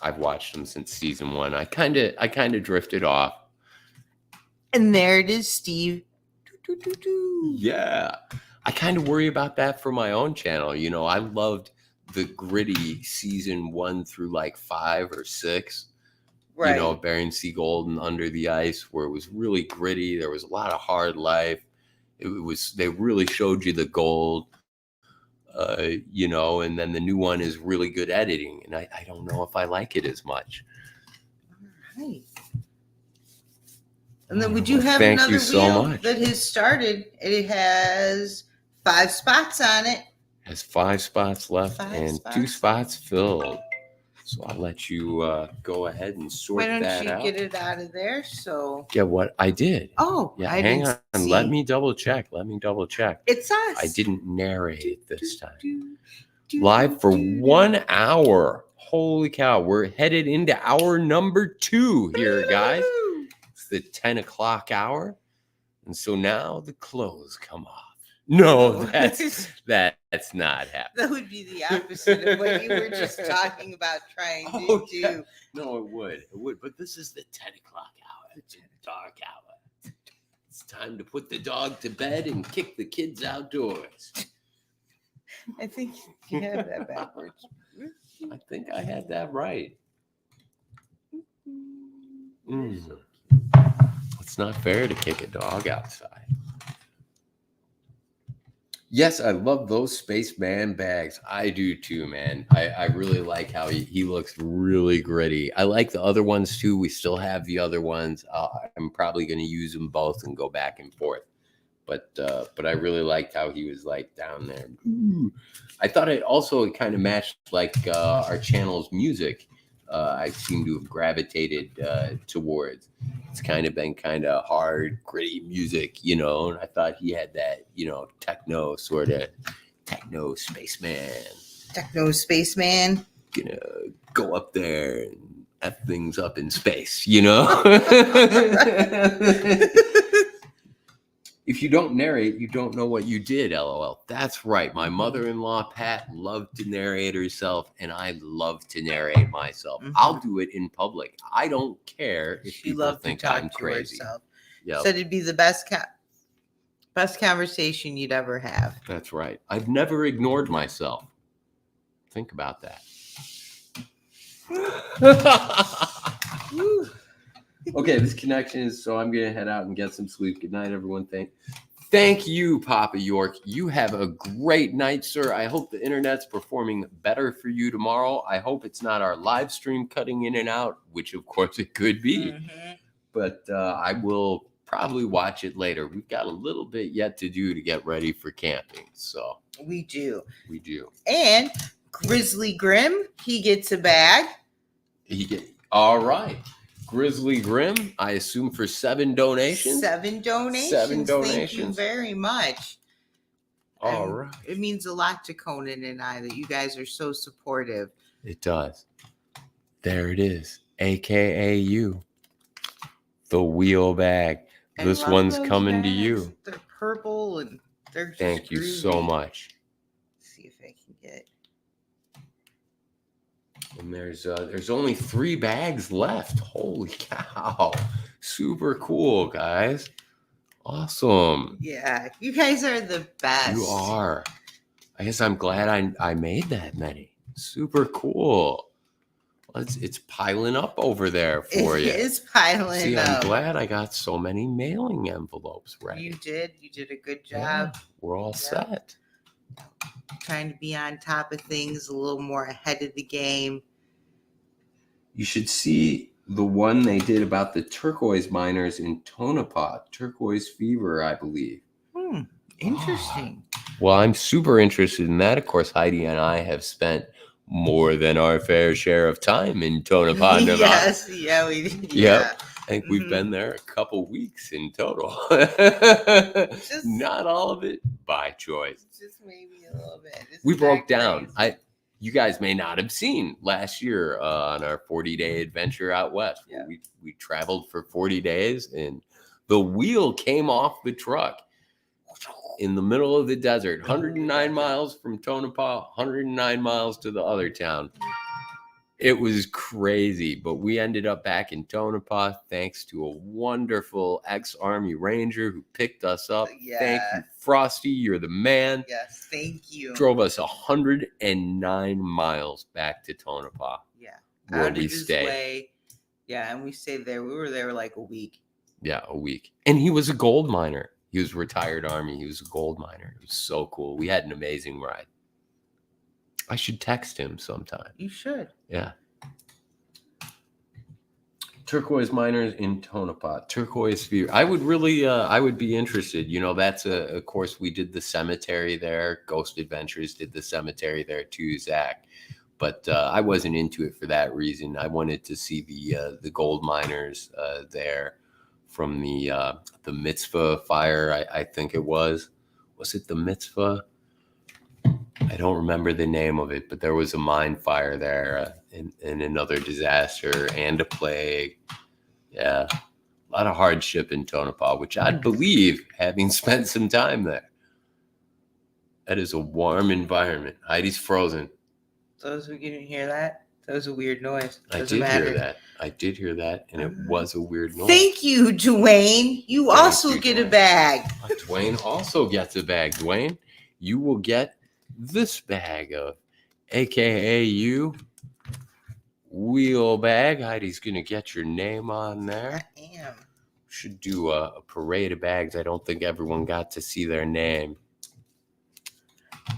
Speaker 1: I've watched them since season 1. I kind of drifted off.
Speaker 2: And there it is, Steve.
Speaker 1: Yeah. I kind of worry about that for my own channel. I loved the gritty season 1 through like 5 or 6. Bering Sea Golden Under the Ice, where it was really gritty. There was a lot of hard life. They really showed you the gold, and then the new one is really good editing. And I don't know if I like it as much.
Speaker 2: All right. And then would you have another wheel that has started? It has 5 spots on it.
Speaker 1: Has 5 spots left and 2 spots filled. So I'll let you go ahead and sort that out.
Speaker 2: Why don't you get it out of there? So
Speaker 1: yeah, what I did.
Speaker 2: Oh,
Speaker 1: yeah. Hang on. Let me double check.
Speaker 2: It's us.
Speaker 1: I didn't narrate it this time. Live for 1 hour. Holy cow! We're headed into hour number 2 here, guys. It's the 10 o'clock hour, and so now the clothes come off. No, that's not happening.
Speaker 2: That would be the opposite of what you were just talking about trying to do. Yeah.
Speaker 1: No, it would. But this is the 10 o'clock hour. It's a dark hour. It's time to put the dog to bed and kick the kids outdoors.
Speaker 2: I think you have that backwards.
Speaker 1: I think I had that right. It's not fair to kick a dog outside. Yes, I love those Spaceman bags. I do too, man. I really like how he looks really gritty. I like the other ones too. We still have the other ones. I'm probably going to use them both and go back and forth. But I really liked how he was like down there. Ooh. I thought it kind of matched like our channel's music. I seem to have gravitated towards. It's kind of been kind of hard, gritty music, and I thought he had that, techno spaceman.
Speaker 2: Techno spaceman.
Speaker 1: Go up there and F things up in space, If you don't narrate, you don't know what you did, LOL. That's right. My mother-in-law, Pat, loved to narrate herself, and I love to narrate myself. Mm-hmm. I'll do it in public. I don't care if people think I'm crazy.
Speaker 2: Yep. Said it'd be the best conversation you'd ever have.
Speaker 1: That's right. I've never ignored myself. Think about that. Okay, this connection is, so I'm going to head out and get some sleep. Good night, everyone. Thank you, Papa York. You have a great night, sir. I hope the internet's performing better for you tomorrow. I hope it's not our live stream cutting in and out, which of course it could be. Mm-hmm. But I will probably watch it later. We've got a little bit yet to do to get ready for camping. So
Speaker 2: we do.
Speaker 1: And
Speaker 2: Grizzly Grim, he gets a bag.
Speaker 1: All right. Grizzly Grim, I assume for 7 donations.
Speaker 2: 7 donations. Thank you very much.
Speaker 1: All right.
Speaker 2: It means a lot to Conan and I that you guys are so supportive.
Speaker 1: It does. There it is. AKA you. The wheel bag. This one's coming to you.
Speaker 2: They're purple and they're just
Speaker 1: Thank you so much.
Speaker 2: Let's see if I can get.
Speaker 1: And there's only 3 bags left. Holy cow. Super cool, guys. Awesome.
Speaker 2: Yeah, you guys are the best.
Speaker 1: You are. I guess I'm glad I made that many. Super cool. It's piling up over there for you.
Speaker 2: It is piling up.
Speaker 1: I'm glad I got so many mailing envelopes ready.
Speaker 2: You did a good job.
Speaker 1: Yeah, we're all set.
Speaker 2: Trying to be on top of things, a little more ahead of the game.
Speaker 1: You should see the one they did about the turquoise miners in Tonopah, turquoise fever, I believe.
Speaker 2: Interesting.
Speaker 1: Well, I'm super interested in that. Of course, Heidi and I have spent more than our fair share of time in Tonopah, Nevada.
Speaker 2: Yes, yeah, we did.
Speaker 1: Yep. I think we've been there a couple weeks in total. Not all of it by choice.
Speaker 2: Just maybe a little bit.
Speaker 1: We broke down. You guys may not have seen last year on our 40-day adventure out west. Yeah. We traveled for 40 days, and the wheel came off the truck in the middle of the desert, 109 miles from Tonopah, 109 miles to the other town. It was crazy, but we ended up back in Tonopah thanks to a wonderful ex-Army Ranger who picked us up. Yeah. Thank you, Frosty. You're the man.
Speaker 2: Yes, thank you.
Speaker 1: Drove us 109 miles back to Tonopah.
Speaker 2: Yeah.
Speaker 1: Where we stayed.
Speaker 2: Way. Yeah, and we stayed there. We were there like a week.
Speaker 1: Yeah, a week. And he was a gold miner. He was retired Army. He was a gold miner. It was so cool. We had an amazing ride. I should text him sometime.
Speaker 2: You should.
Speaker 1: Yeah. Turquoise miners in Tonopah. Turquoise view. I would really, I would be interested. You know, that's of course, we did the cemetery there. Ghost Adventures did the cemetery there too, Zach. But I wasn't into it for that reason. I wanted to see the gold miners there from the Mitzvah fire. I think it was. Was it the Mitzvah? I don't remember the name of it, but there was a mine fire there and another disaster and a plague. Yeah, a lot of hardship in Tonopah, which I'd believe having spent some time there. That is a warm environment. Heidi's frozen.
Speaker 2: Those who didn't hear that, that was a weird noise.
Speaker 1: I did hear that. I did hear that, and it was a weird noise.
Speaker 2: Thank you, Dwayne. You also get a bag.
Speaker 1: Dwayne also gets a bag. Dwayne, you will get this bag of AKAU wheel bag. Heidi's gonna get your name on there.
Speaker 2: I am.
Speaker 1: Should do a parade of bags. I don't think everyone got to see their name.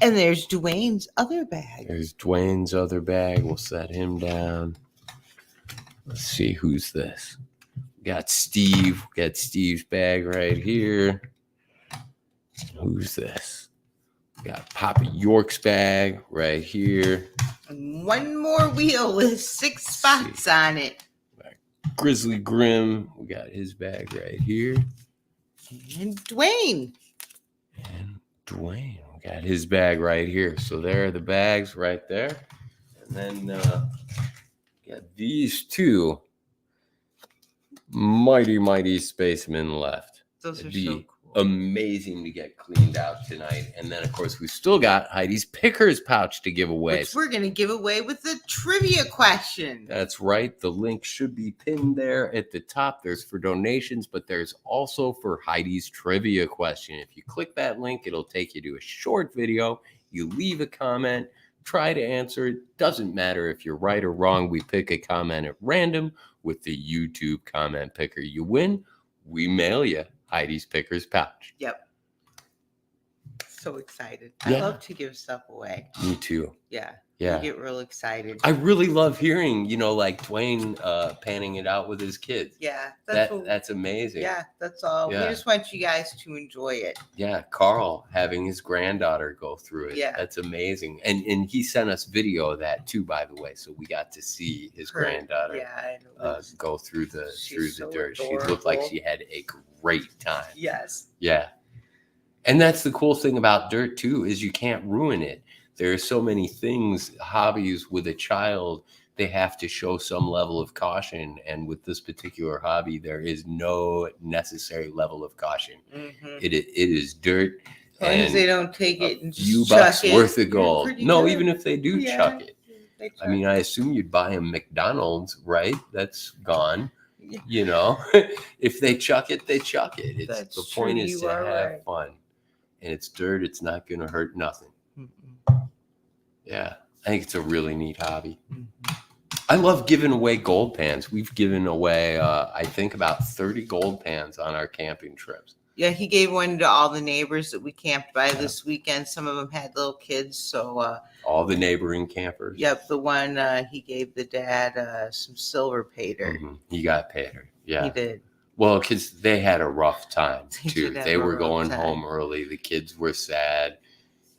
Speaker 2: And there's Dwayne's other bag.
Speaker 1: There's Dwayne's other bag. We'll set him down. Let's see, who's this? We got Steve. We got Steve's bag right here. Who's this? We got Papa York's bag right here.
Speaker 2: And one more wheel with 6 spots on it.
Speaker 1: Grizzly Grim. We got his bag right here.
Speaker 2: And Dwayne.
Speaker 1: And Dwayne. We got his bag right here. So there are the bags right there. And then got these two mighty spacemen left.
Speaker 2: Those
Speaker 1: It'd
Speaker 2: are
Speaker 1: be
Speaker 2: so cool.
Speaker 1: Amazing to get cleaned out tonight. And then, of course, we still got Heidi's Pickers pouch to give away.
Speaker 2: Which we're going to give away with the trivia question.
Speaker 1: That's right. The link should be pinned there at the top. There's for donations, but there's also for Heidi's trivia question. If you click that link, it'll take you to a short video. You leave a comment, try to answer it. Doesn't matter if you're right or wrong. We pick a comment at random with the YouTube comment picker. You win, we mail you Heidi's Pickers pouch.
Speaker 2: Yep. So excited.
Speaker 1: Yeah.
Speaker 2: I love to give stuff away.
Speaker 1: Me too.
Speaker 2: Yeah.
Speaker 1: Yeah.
Speaker 2: I get real excited.
Speaker 1: I really love hearing, like Dwayne panning it out with his kids.
Speaker 2: Yeah.
Speaker 1: That's amazing.
Speaker 2: Yeah, that's all.
Speaker 1: Yeah.
Speaker 2: We just want you guys to enjoy it.
Speaker 1: Yeah, Carl having his granddaughter go through it.
Speaker 2: Yeah.
Speaker 1: That's amazing. And he sent us video of that too, by the way. So we got to see his granddaughter go through the
Speaker 2: so
Speaker 1: dirt.
Speaker 2: Adorable.
Speaker 1: She looked like she had a great time.
Speaker 2: Yes.
Speaker 1: Yeah. And that's the cool thing about dirt too, is you can't ruin it. There are so many things, hobbies with a child, they have to show some level of caution. And with this particular hobby, there is no necessary level of caution. Mm-hmm. It is dirt.
Speaker 2: As long as they don't take it and
Speaker 1: few
Speaker 2: just
Speaker 1: bucks
Speaker 2: chuck it,
Speaker 1: worth of gold. No,
Speaker 2: good.
Speaker 1: even if they do chuck it. I mean, I assume you'd buy a McDonald's, right? That's gone. Yeah. If they chuck it, they chuck it.
Speaker 2: That's
Speaker 1: the point
Speaker 2: true.
Speaker 1: is to have fun. And it's dirt. It's not going to hurt nothing. Yeah, I think it's a really neat hobby. Mm-hmm. I love giving away gold pans. We've given away, I think, about 30 gold pans on our camping trips.
Speaker 2: Yeah, he gave one to all the neighbors that we camped by this weekend. Some of them had little kids, so
Speaker 1: all the neighboring campers.
Speaker 2: Yep, the one he gave the dad some silver Paydirt.
Speaker 1: Mm-hmm. He got Paydirt. Yeah,
Speaker 2: he did.
Speaker 1: Well, because they had a rough time too. They were going home early. The kids were sad.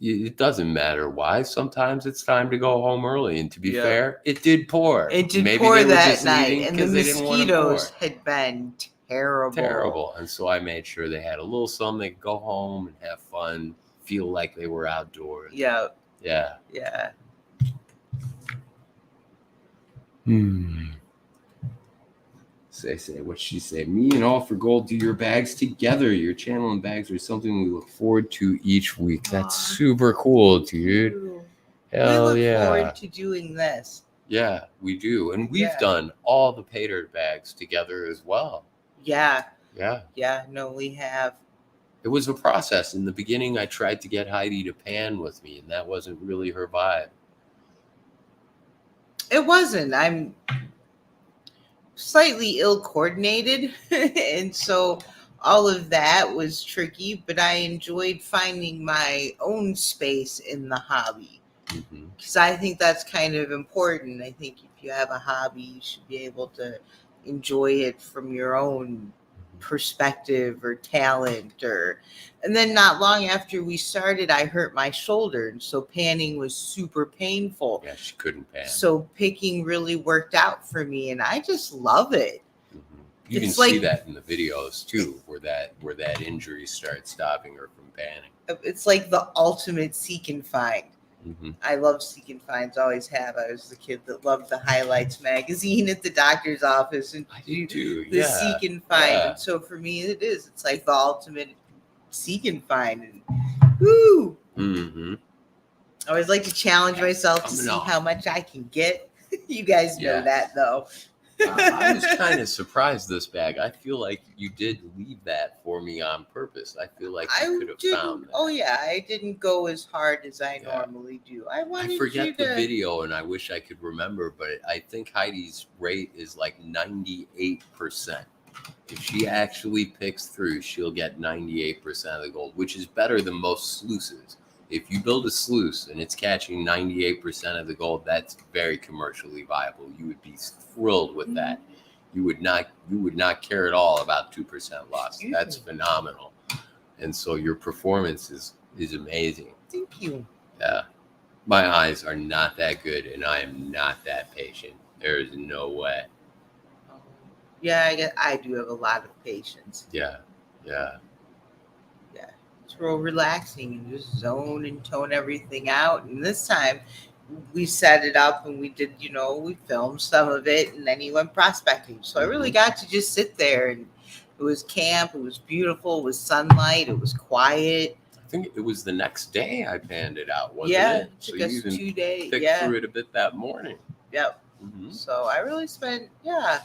Speaker 1: It doesn't matter why. Sometimes it's time to go home early. And to be fair, it did pour.
Speaker 2: It did pour that night. And the mosquitoes had been terrible.
Speaker 1: And so I made sure they had a little something to go home and have fun, feel like they were outdoors.
Speaker 2: Yeah.
Speaker 1: Yeah.
Speaker 2: Yeah.
Speaker 1: Say, what'd she say? Me and All for Gold do your bags together. Your channel and bags are something we look forward to each week. That's super cool, dude. Hell yeah.
Speaker 2: We look forward to doing this.
Speaker 1: Yeah, we do. And we've done all the Paydirt bags together as well.
Speaker 2: Yeah.
Speaker 1: Yeah.
Speaker 2: Yeah, no, we have.
Speaker 1: It was a process. In the beginning, I tried to get Heidi to pan with me, and that wasn't really her vibe.
Speaker 2: It wasn't. slightly ill coordinated. And so all of that was tricky, but I enjoyed finding my own space in the hobby. Because I think that's kind of important. I think if you have a hobby, you should be able to enjoy it from your own perspective or talent. And then not long after we started, I hurt my shoulder, and so panning was super painful.
Speaker 1: Yeah, she couldn't pan.
Speaker 2: So picking really worked out for me, and I just love it.
Speaker 1: You can see that in the videos too, where that injury starts stopping her from panning.
Speaker 2: It's like the ultimate seek and find. I love seek and finds, always have. I was the kid that loved the highlights magazine at the doctor's office, and
Speaker 1: I do too.
Speaker 2: The seek and find. Yeah. And so for me, it's like the ultimate seek and find. And woo! I always like to challenge myself to see how much I can get. You guys know that though.
Speaker 1: I was kind of surprised this bag. I feel like you did leave that for me on purpose. I feel like you could have found that.
Speaker 2: Oh yeah, I didn't go as hard as I normally do. I
Speaker 1: forget the video, and I wish I could remember, but I think Heidi's rate is like 98%. If she actually picks through, she'll get 98% of the gold, which is better than most sluices. If you build a sluice and it's catching 98% of the gold, that's very commercially viable. You would be thrilled with that. You would not care at all about 2% loss. That's phenomenal. And so your performance is amazing.
Speaker 2: Thank you.
Speaker 1: Yeah. My eyes are not that good, and I am not that patient. There is no way.
Speaker 2: Yeah, I do have a lot of patience.
Speaker 1: Yeah.
Speaker 2: It's real relaxing and just zone and tone everything out. And this time we set it up and we did, we filmed some of it, and then he went prospecting. So I really got to just sit there, and it was camp. It was beautiful. It was sunlight. It was quiet.
Speaker 1: I think it was the next day I panned it out, wasn't it?
Speaker 2: It took us 2 days.
Speaker 1: Picked through it a bit that morning.
Speaker 2: Yep. So I really spent,
Speaker 1: Yeah.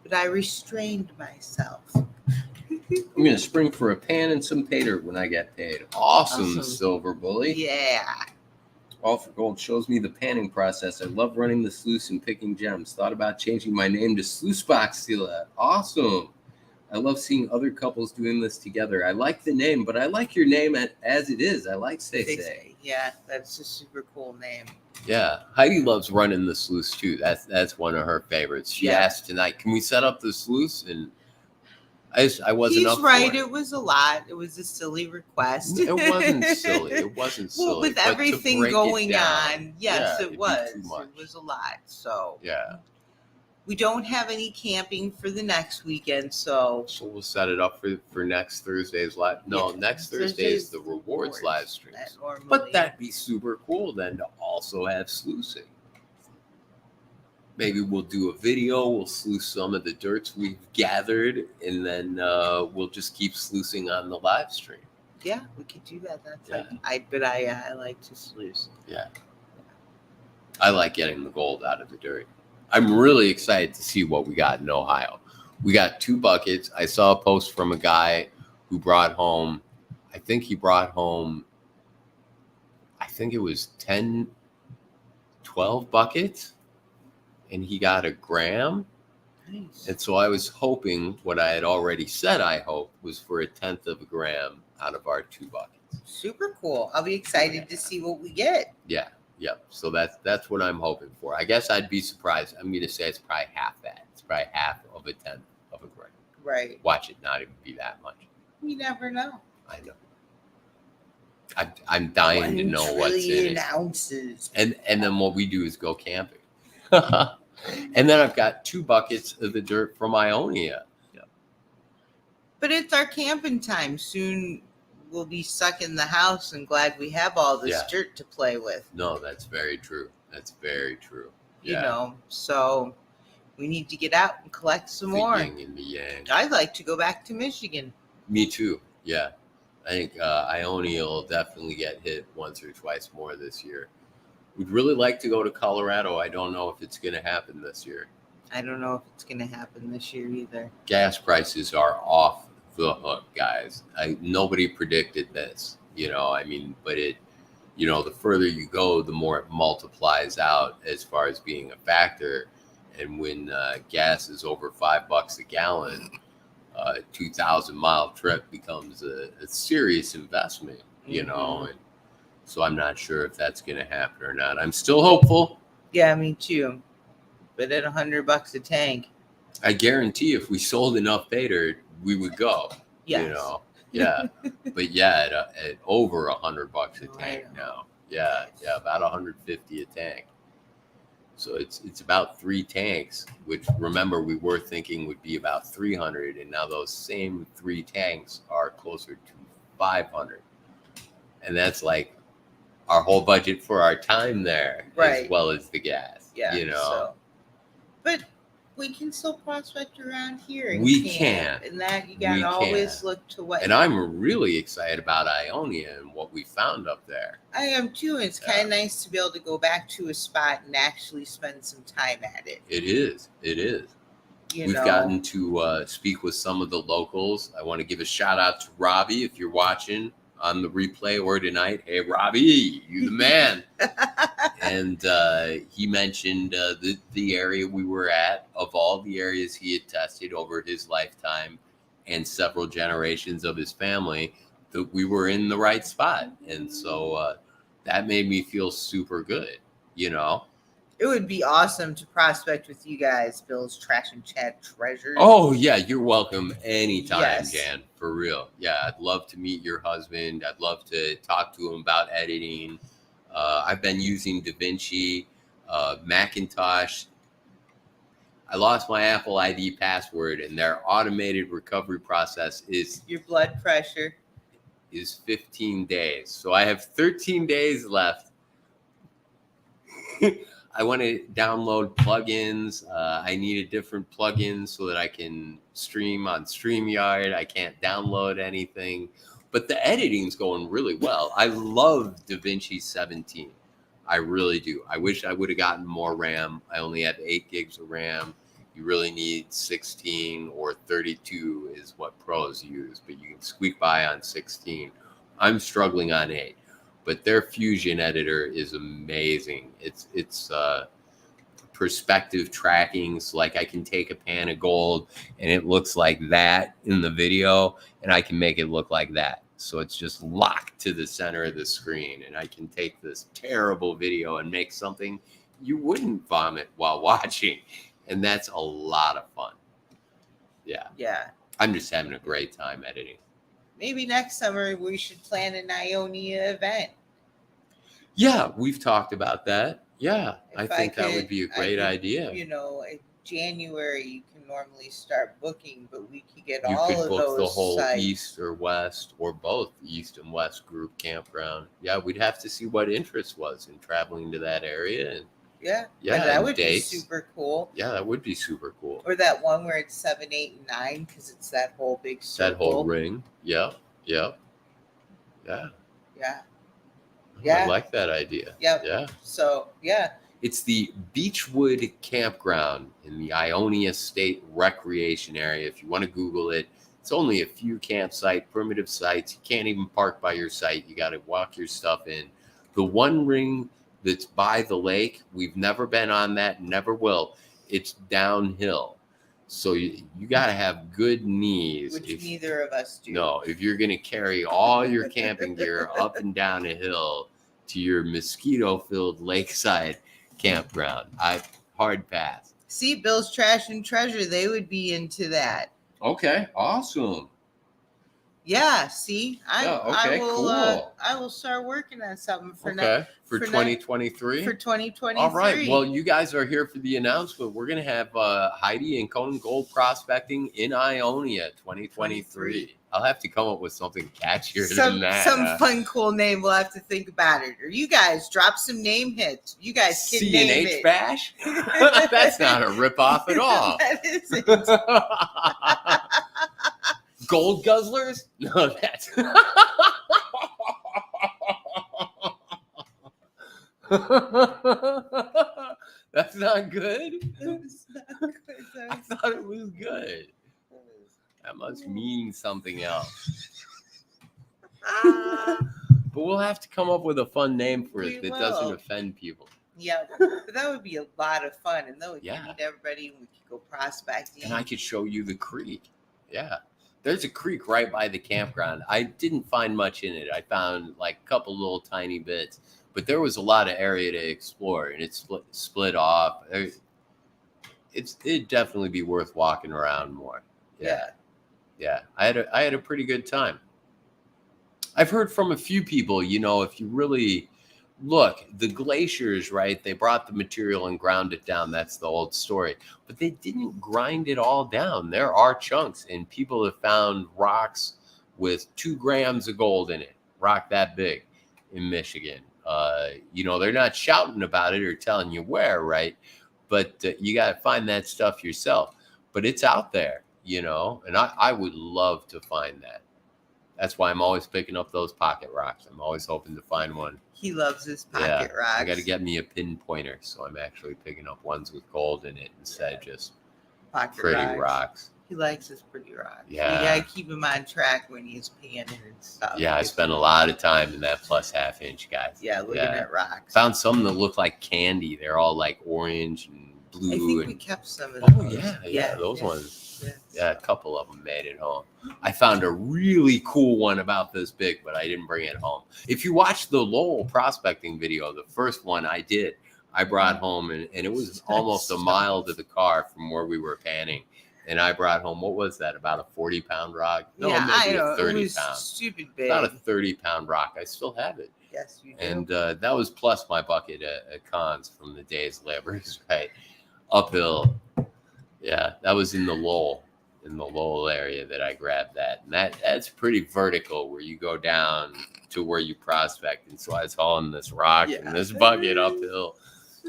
Speaker 2: But I restrained myself.
Speaker 1: I'm going to spring for a pan and some Paydirt when I get paid. Awesome. Silver Bully.
Speaker 2: Yeah.
Speaker 1: All for Gold shows me the panning process. I love running the sluice and picking gems. Thought about changing my name to Sluicebox Steelhead. Awesome. I love seeing other couples doing this together. I like the name, but I like your name as it is. I like Say.
Speaker 2: Yeah, that's a super cool name.
Speaker 1: Yeah, Heidi loves running the sluice too. That's one of her favorites. She asked tonight, "Can we set up the sluice?" And I wasn't up for it.
Speaker 2: It was a lot. It was a silly request.
Speaker 1: It wasn't silly. It wasn't silly.
Speaker 2: Well, with everything going on, yes, it was. It was a lot. So we don't have any camping for the next weekend, so
Speaker 1: we'll set it up for next Thursday's live. No, next Thursday is the rewards live stream. But that'd be super cool then to also have sluicing. Maybe we'll do a video. We'll sluice some of the dirts we've gathered, and then we'll just keep sluicing on the live stream.
Speaker 2: Yeah, we could do that. I like to sluice.
Speaker 1: Yeah, I like getting the gold out of the dirt. I'm really excited to see what we got in Ohio. We got 2 buckets. I saw a post from a guy who brought home, I think it was 10, 12 buckets, and he got a gram.
Speaker 2: Nice.
Speaker 1: And so I was hoping, what I had already said I hoped, was for 1/10 of a gram out of our 2 buckets.
Speaker 2: Super cool. I'll be excited to see what we get.
Speaker 1: Yeah. Yep. So that's what I'm hoping for. I guess I'd be surprised. I'm going to say it's probably half that. It's probably half of 1/10 of a gram.
Speaker 2: Right.
Speaker 1: Watch it not even be that much.
Speaker 2: You never know.
Speaker 1: I know. I'm dying to know what's in it.
Speaker 2: 1 trillion ounces.
Speaker 1: And then what we do is go camping. And then I've got 2 buckets of the dirt from Ionia.
Speaker 2: Yep. But it's our camping time. Soon we'll be stuck in the house and glad we have all this dirt to play with.
Speaker 1: No, that's very true. That's very true.
Speaker 2: So we need to get out and collect some more.
Speaker 1: Yin and the yang.
Speaker 2: I'd like to go back to Michigan.
Speaker 1: Me too. Yeah. I think Ionia will definitely get hit once or twice more this year. We'd really like to go to Colorado. I don't know if it's going to happen this year.
Speaker 2: I don't know if it's going to happen this year either.
Speaker 1: Gas prices are off the hook, guys. Nobody predicted this, but the further you go, the more it multiplies out as far as being a factor. And when gas is over $5 a gallon, a 2,000-mile trip becomes a serious investment, and so I'm not sure if that's going to happen or not. I'm still hopeful.
Speaker 2: Yeah, me too. But at $100 a tank,
Speaker 1: I guarantee if we sold enough Paydirt, we would go.
Speaker 2: yes.
Speaker 1: Yeah. But yeah, at over $100 a tank now. Yeah, about 150 a tank. So it's about 3 tanks, which remember we were thinking would be about 300, and now those same 3 tanks are closer to 500, and that's like our whole budget for our time there,
Speaker 2: right,
Speaker 1: as well as the gas.
Speaker 2: Yeah, So, but we can still prospect around here.
Speaker 1: We can,
Speaker 2: and that you gotta always look to what.
Speaker 1: And I'm really excited about Ionia and what we found up there.
Speaker 2: I am too. It's kind of nice to be able to go back to a spot and actually spend some time at it.
Speaker 1: It is. We've gotten to speak with some of the locals. I want to give a shout out to Robbie if you're watching on the replay or tonight. Hey, Robbie, you the man. And he mentioned the area we were at, of all the areas he had tested over his lifetime and several generations of his family, that we were in the right spot. And so that made me feel super good,
Speaker 2: It would be awesome to prospect with you guys, Bill's Trash and Chat Treasures.
Speaker 1: Oh, yeah, you're welcome anytime,
Speaker 2: yes.
Speaker 1: Jan, for real. Yeah, I'd love to meet your husband. I'd love to talk to him about editing. I've been using DaVinci, Macintosh. I lost my Apple ID password, and their automated recovery process is...
Speaker 2: Your blood pressure.
Speaker 1: ...is 15 days. So I have 13 days left. I want to download plugins. I need a different plugin so that I can stream on StreamYard. I can't download anything, but the editing's going really well. I love DaVinci 17. I really do. I wish I would have gotten more RAM. I only have 8 gigs of RAM. You really need 16 or 32 is what pros use, but you can squeak by on 16. I'm struggling on 8. But their Fusion editor is amazing. It's perspective tracking. So like I can take a pan of gold and it looks like that in the video, and I can make it look like that. So it's just locked to the center of the screen, and I can take this terrible video and make something you wouldn't vomit while watching. And that's a lot of fun. Yeah. I'm just having a great time editing.
Speaker 2: Maybe next summer we should plan an Ionia event.
Speaker 1: Yeah, we've talked about that. Yeah, I think that would be a great idea.
Speaker 2: In January you can normally start booking, but we could get
Speaker 1: all of those. You could book the whole
Speaker 2: sites.
Speaker 1: East or West, or both East and West group campground. Yeah, we'd have to see what interest was in traveling to that area. And
Speaker 2: yeah, that would be super cool.
Speaker 1: Yeah, that would be super cool.
Speaker 2: Or that one where it's 7, 8, and 9 because it's that whole big circle.
Speaker 1: That whole ring. Yeah. I like that idea.
Speaker 2: Yep.
Speaker 1: Yeah.
Speaker 2: So, yeah.
Speaker 1: It's the Beechwood Campground in the Ionia State Recreation Area. If you want to Google it, it's only a few campsite, primitive sites. You can't even park by your site. You got to walk your stuff in. The one ring that's by the lake, we've never been on that, never will. It's downhill. So you got to have good knees.
Speaker 2: Which neither of us do.
Speaker 1: No, if you're going to carry all your camping gear up and down a hill to your mosquito-filled lakeside campground, hard pass.
Speaker 2: See, Bill's Trash and Treasure, they would be into that.
Speaker 1: Okay, awesome.
Speaker 2: Yeah, see,
Speaker 1: cool.
Speaker 2: I will start working on something for
Speaker 1: 2023.
Speaker 2: For 2023.
Speaker 1: All right. Well, you guys are here for the announcement. We're going to have Heidi and Conan Gold prospecting in Ionia 2023. I'll have to come up with something catchier than that.
Speaker 2: Some fun, cool name. We'll have to think about it. Or you guys drop some name hits. You guys can name it.
Speaker 1: C&H Bash? That's not a ripoff at all.
Speaker 2: That isn't.
Speaker 1: Gold Guzzlers? No, that's... That's not good?
Speaker 2: It's not good.
Speaker 1: I thought it was good. That must mean something else. But we'll have to come up with a fun name for it that doesn't
Speaker 2: will.
Speaker 1: offend people.
Speaker 2: Yeah, but that would be a lot of fun. And then we could meet everybody and we could go prospecting.
Speaker 1: And I could show you the creek. Yeah. There's a creek right by the campground. I didn't find much in it. I found like a couple little tiny bits. But there was a lot of area to explore. And it's split off. It'd definitely be worth walking around more. Yeah. I had a pretty good time. I've heard from a few people, you know, if you really look, the glaciers, right? They brought the material and ground it down. That's the old story. But they didn't grind it all down. There are chunks, and people have found rocks with 2 grams of gold in it, rock that big in Michigan. You know, they're not shouting about it or telling you where, right? But you got to find that stuff yourself. But it's out there, you know, and I would love to find that. That's why I'm always picking up those pocket rocks. I'm always hoping to find one.
Speaker 2: He loves his pocket rocks.
Speaker 1: I got to get me a pinpointer, so I'm actually picking up ones with gold in it instead of just pretty rocks.
Speaker 2: He likes his pretty rocks.
Speaker 1: Yeah.
Speaker 2: You got to keep him on track when he's panning and stuff.
Speaker 1: Yeah, I spent a lot of time in that plus half inch, guys.
Speaker 2: Yeah, looking at rocks.
Speaker 1: Found some that look like candy. They're all like orange and blue.
Speaker 2: I think we kept some of those.
Speaker 1: Yeah, those ones. Yeah, a couple of them made it home. I found a really cool one about this big, but I didn't bring it home. If you watch the Lowell prospecting video, the first one I did, I brought home, and it was almost a mile to the car from where we were panning. And I brought home, what was that, about a 40-pound rock? No, maybe a 30-pound.
Speaker 2: Stupid big.
Speaker 1: About a 30-pound rock. I still have it.
Speaker 2: Yes, you do.
Speaker 1: And that was plus my bucket at cons from the day's labors, right? Uphill. Yeah, that was in the Lowell area that I grabbed that. And that's pretty vertical where you go down to where you prospect. And so I was hauling this rock and this bucket uphill.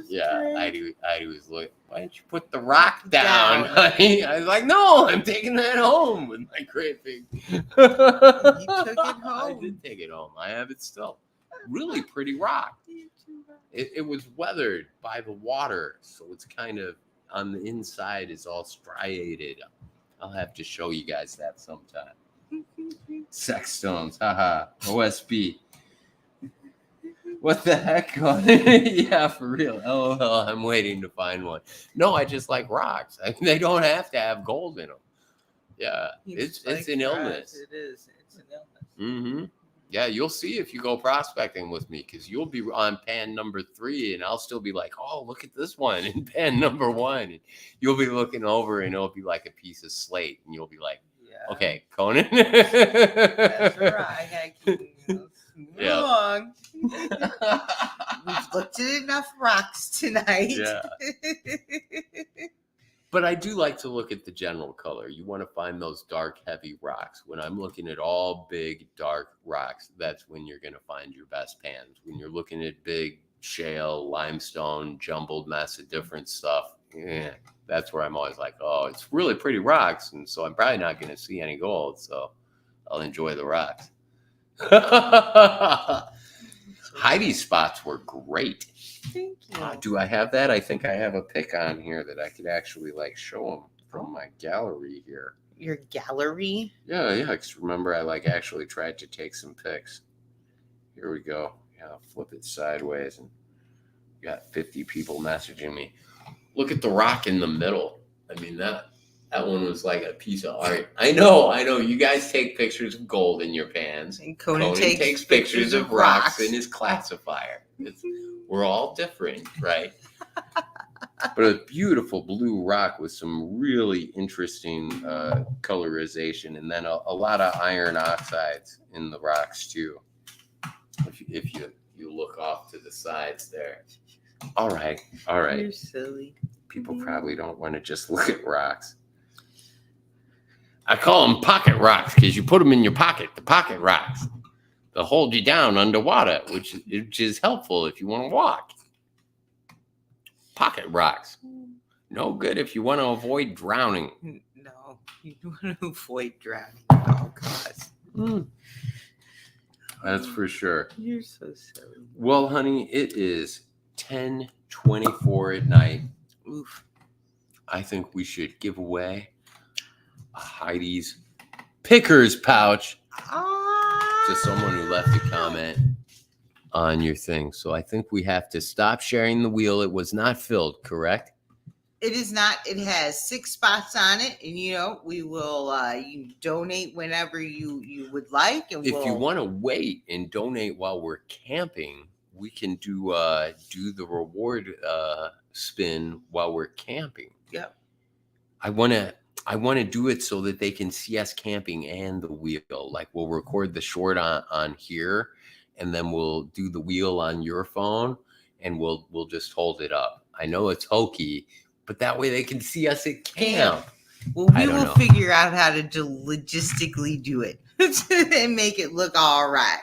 Speaker 1: Yeah, Heidi was like, why didn't you put the rock down, honey? I was like, no, I'm taking that home with my great big.
Speaker 2: You took it home.
Speaker 1: I did take it home. I have it still. Really pretty rock. It was weathered by the water, so it's kind of on the inside is all striated. I'll have to show you guys that sometime. Sex stones, haha. OSB. What the heck? Yeah, for real. LOL, I'm waiting to find one. No, I just like rocks. They don't have to have gold in them. Yeah, it's an illness.
Speaker 2: It is. It's an illness.
Speaker 1: Mm-hmm. Yeah, you'll see if you go prospecting with me, because you'll be on pan number 3 and I'll still be like, oh, look at this one in pan number 1. And you'll be looking over and it'll be like a piece of slate and you'll be like, okay, Conan.
Speaker 2: That's right. I gotta keep moving along. We've looked at enough rocks tonight.
Speaker 1: Yeah. But I do like to look at the general color. You want to find those dark, heavy rocks. When I'm looking at all big, dark rocks, that's when you're going to find your best pans. When you're looking at big shale, limestone, jumbled mess of different stuff, that's where I'm always like, oh, it's really pretty rocks. And so I'm probably not going to see any gold. So I'll enjoy the rocks. Heidi's spots were great.
Speaker 2: Thank you.
Speaker 1: Do I have that? I think I have a pic on here that I could actually like show them from my gallery here.
Speaker 2: Your gallery?
Speaker 1: Yeah. Because remember, I like actually tried to take some pics. Here we go. Yeah, I'll flip it sideways and got 50 people messaging me. Look at the rock in the middle. I mean, that one was like a piece of art. I know. You guys take pictures of gold in your pans.
Speaker 2: And Conan takes
Speaker 1: pictures of rocks in his classifier. We're all different, right? But a beautiful blue rock with some really interesting colorization, and then a lot of iron oxides in the rocks too. If you look off to the sides there. All right.
Speaker 2: You're silly.
Speaker 1: People probably don't want to just look at rocks. I call them pocket rocks because you put them in your pocket. The pocket rocks. They'll hold you down underwater, which is helpful if you want to walk. Pocket rocks. No good if you want to avoid drowning.
Speaker 2: No, you want to avoid drowning at all costs.
Speaker 1: That's for sure.
Speaker 2: You're so silly.
Speaker 1: Well, honey, it is 10:24 at night.
Speaker 2: Oof.
Speaker 1: I think we should give away a Heidi's Pickers pouch to someone who left a comment on your thing. So I think we have to stop sharing the wheel. It was not filled, correct?
Speaker 2: It is not. It has 6 spots on it, and we will. You donate whenever you would like, and
Speaker 1: if you want to wait and donate while we're camping, we can do the reward spin while we're camping.
Speaker 2: Yep.
Speaker 1: I want to do it so that they can see us camping and the wheel. Like we'll record the short on here, and then we'll do the wheel on your phone, and we'll just hold it up. I know it's hokey, but that way they can see us at camp.
Speaker 2: Well, we will figure out how to logistically do it and make it look all right.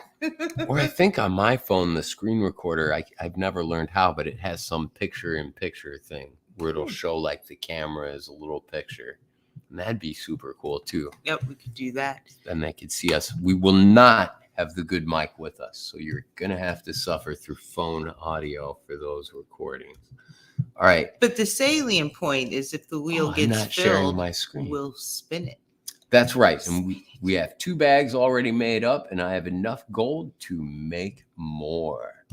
Speaker 1: Or I think on my phone, the screen recorder, I've never learned how, but it has some picture-in-picture thing where it'll show like the camera as a little picture. And that'd be super cool too.
Speaker 2: Yep, we could do that.
Speaker 1: Then they could see us. We will not have the good mic with us, so you're going to have to suffer through phone audio for those recordings. All right.
Speaker 2: But the salient point is if the wheel gets filled,
Speaker 1: my screen.
Speaker 2: We'll spin it.
Speaker 1: That's right. And we have 2 bags already made up, and I have enough gold to make more.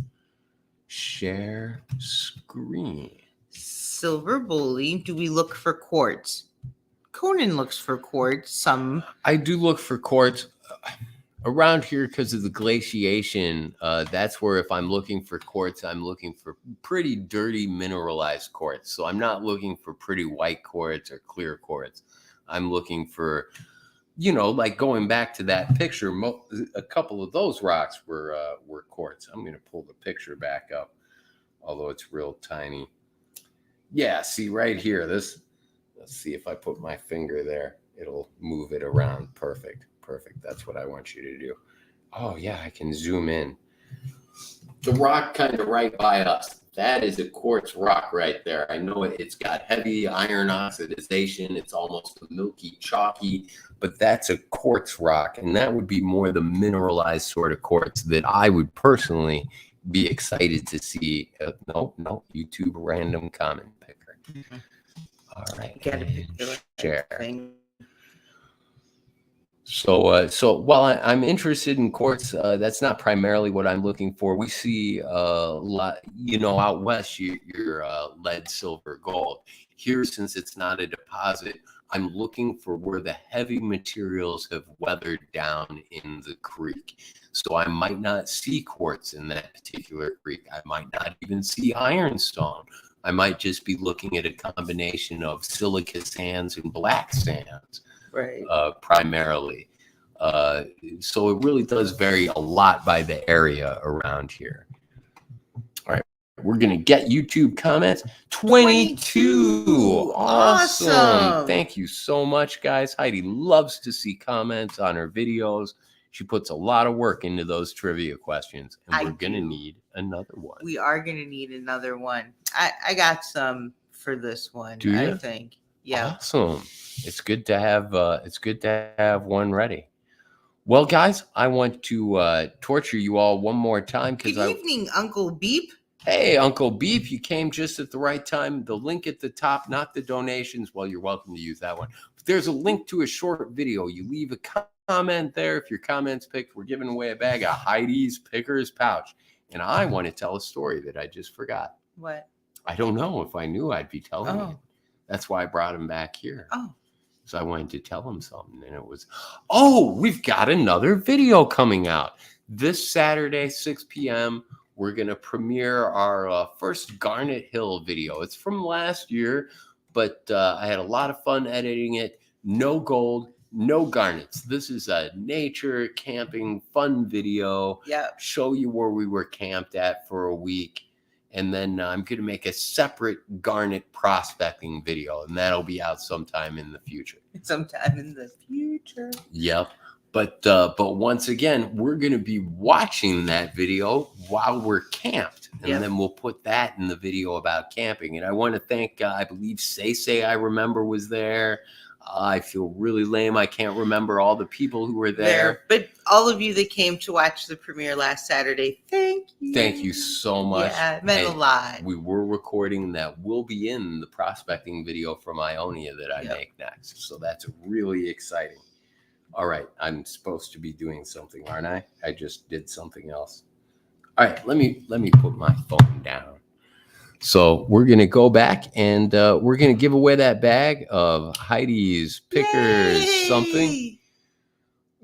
Speaker 1: Share screen.
Speaker 2: Silver bully. Do we look for quartz? Conan looks for quartz.
Speaker 1: I do look for quartz. Around here, because of the glaciation, that's where if I'm looking for quartz, I'm looking for pretty dirty mineralized quartz. So I'm not looking for pretty white quartz or clear quartz. I'm looking for, like going back to that picture, a couple of those rocks were quartz. I'm going to pull the picture back up, although it's real tiny. Yeah, see right here, let's see if I put my finger there. It'll move it around. Perfect. That's what I want you to do. Oh, yeah, I can zoom in. The rock kind of right by us. That is a quartz rock right there. I know it's got heavy iron oxidization. It's almost a milky, chalky, but that's a quartz rock. And that would be more the mineralized sort of quartz that I would personally be excited to see. No, YouTube random comment picker. Mm-hmm. All right.
Speaker 2: Got to pick the
Speaker 1: share. Thing. So while I'm interested in quartz, that's not primarily what I'm looking for. We see a lot, out west, you're lead, silver, gold. Here, since it's not a deposit, I'm looking for where the heavy materials have weathered down in the creek. So I might not see quartz in that particular creek. I might not even see ironstone. I might just be looking at a combination of silica sands and black sands.
Speaker 2: Right.
Speaker 1: Primarily. So it really does vary a lot by the area around here. All right. We're going to get YouTube comments. 22. Awesome. Thank you so much, guys. Heidi loves to see comments on her videos. She puts a lot of work into those trivia questions. And we're going to need another one.
Speaker 2: We are going to need another one. I got some for this one,
Speaker 1: Do you?
Speaker 2: I think. Yeah.
Speaker 1: Awesome. It's good to have one ready. Well, guys, I want to torture you all one more time.
Speaker 2: Good evening, Uncle Beep.
Speaker 1: Hey, Uncle Beep, you came just at the right time. The link at the top, not the donations. Well, you're welcome to use that one. But there's a link to a short video. You leave a comment there. If your comment's picked, we're giving away a bag of Heidi's Picker's Pouch. And I want to tell a story that I just forgot.
Speaker 2: What?
Speaker 1: I don't know. If I knew, I'd be telling you. That's why I brought him back here.
Speaker 2: Oh.
Speaker 1: So I wanted to tell him something. And it was, we've got another video coming out. This Saturday, 6 p.m., we're going to premiere our first Garnet Hill video. It's from last year, but I had a lot of fun editing it. No gold, no garnets. This is a nature camping fun video.
Speaker 2: Yeah.
Speaker 1: Show you where we were camped at for a week. And then I'm going to make a separate garnet prospecting video, and that'll be out sometime in the future. Yep. But once again, we're going to be watching that video while we're camped. And then we'll put that in the video about camping. And I want to thank, I believe Say I remember was there. I feel really lame. I can't remember all the people who were there.
Speaker 2: But all of you that came to watch the premiere last Saturday, thank you.
Speaker 1: Thank you so much.
Speaker 2: Yeah, it meant a lot.
Speaker 1: We were recording that will be in the prospecting video from Ionia that I make next. So that's really exciting. All right. I'm supposed to be doing something, aren't I? I just did something else. All right, let me put my phone down. So we're gonna go back and we're gonna give away that bag of Heidi's Pickers something.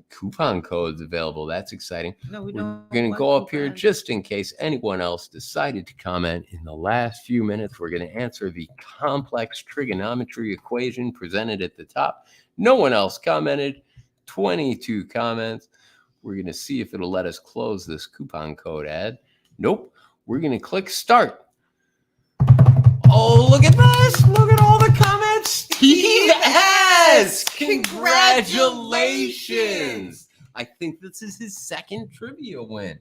Speaker 1: Coupon codes available. That's exciting.
Speaker 2: No, we
Speaker 1: We're
Speaker 2: don't.
Speaker 1: going to
Speaker 2: want
Speaker 1: go up here
Speaker 2: coupons.
Speaker 1: just in case anyone else decided to comment in the last few minutes. We're going to answer the complex trigonometry equation presented at the top. No one else commented. 22 comments. We're going to see if it'll let us close this coupon code ad. Nope. We're going to click start. Oh, look at this. Look at all the comments. Steve S. Congratulations. I think this is his second trivia win.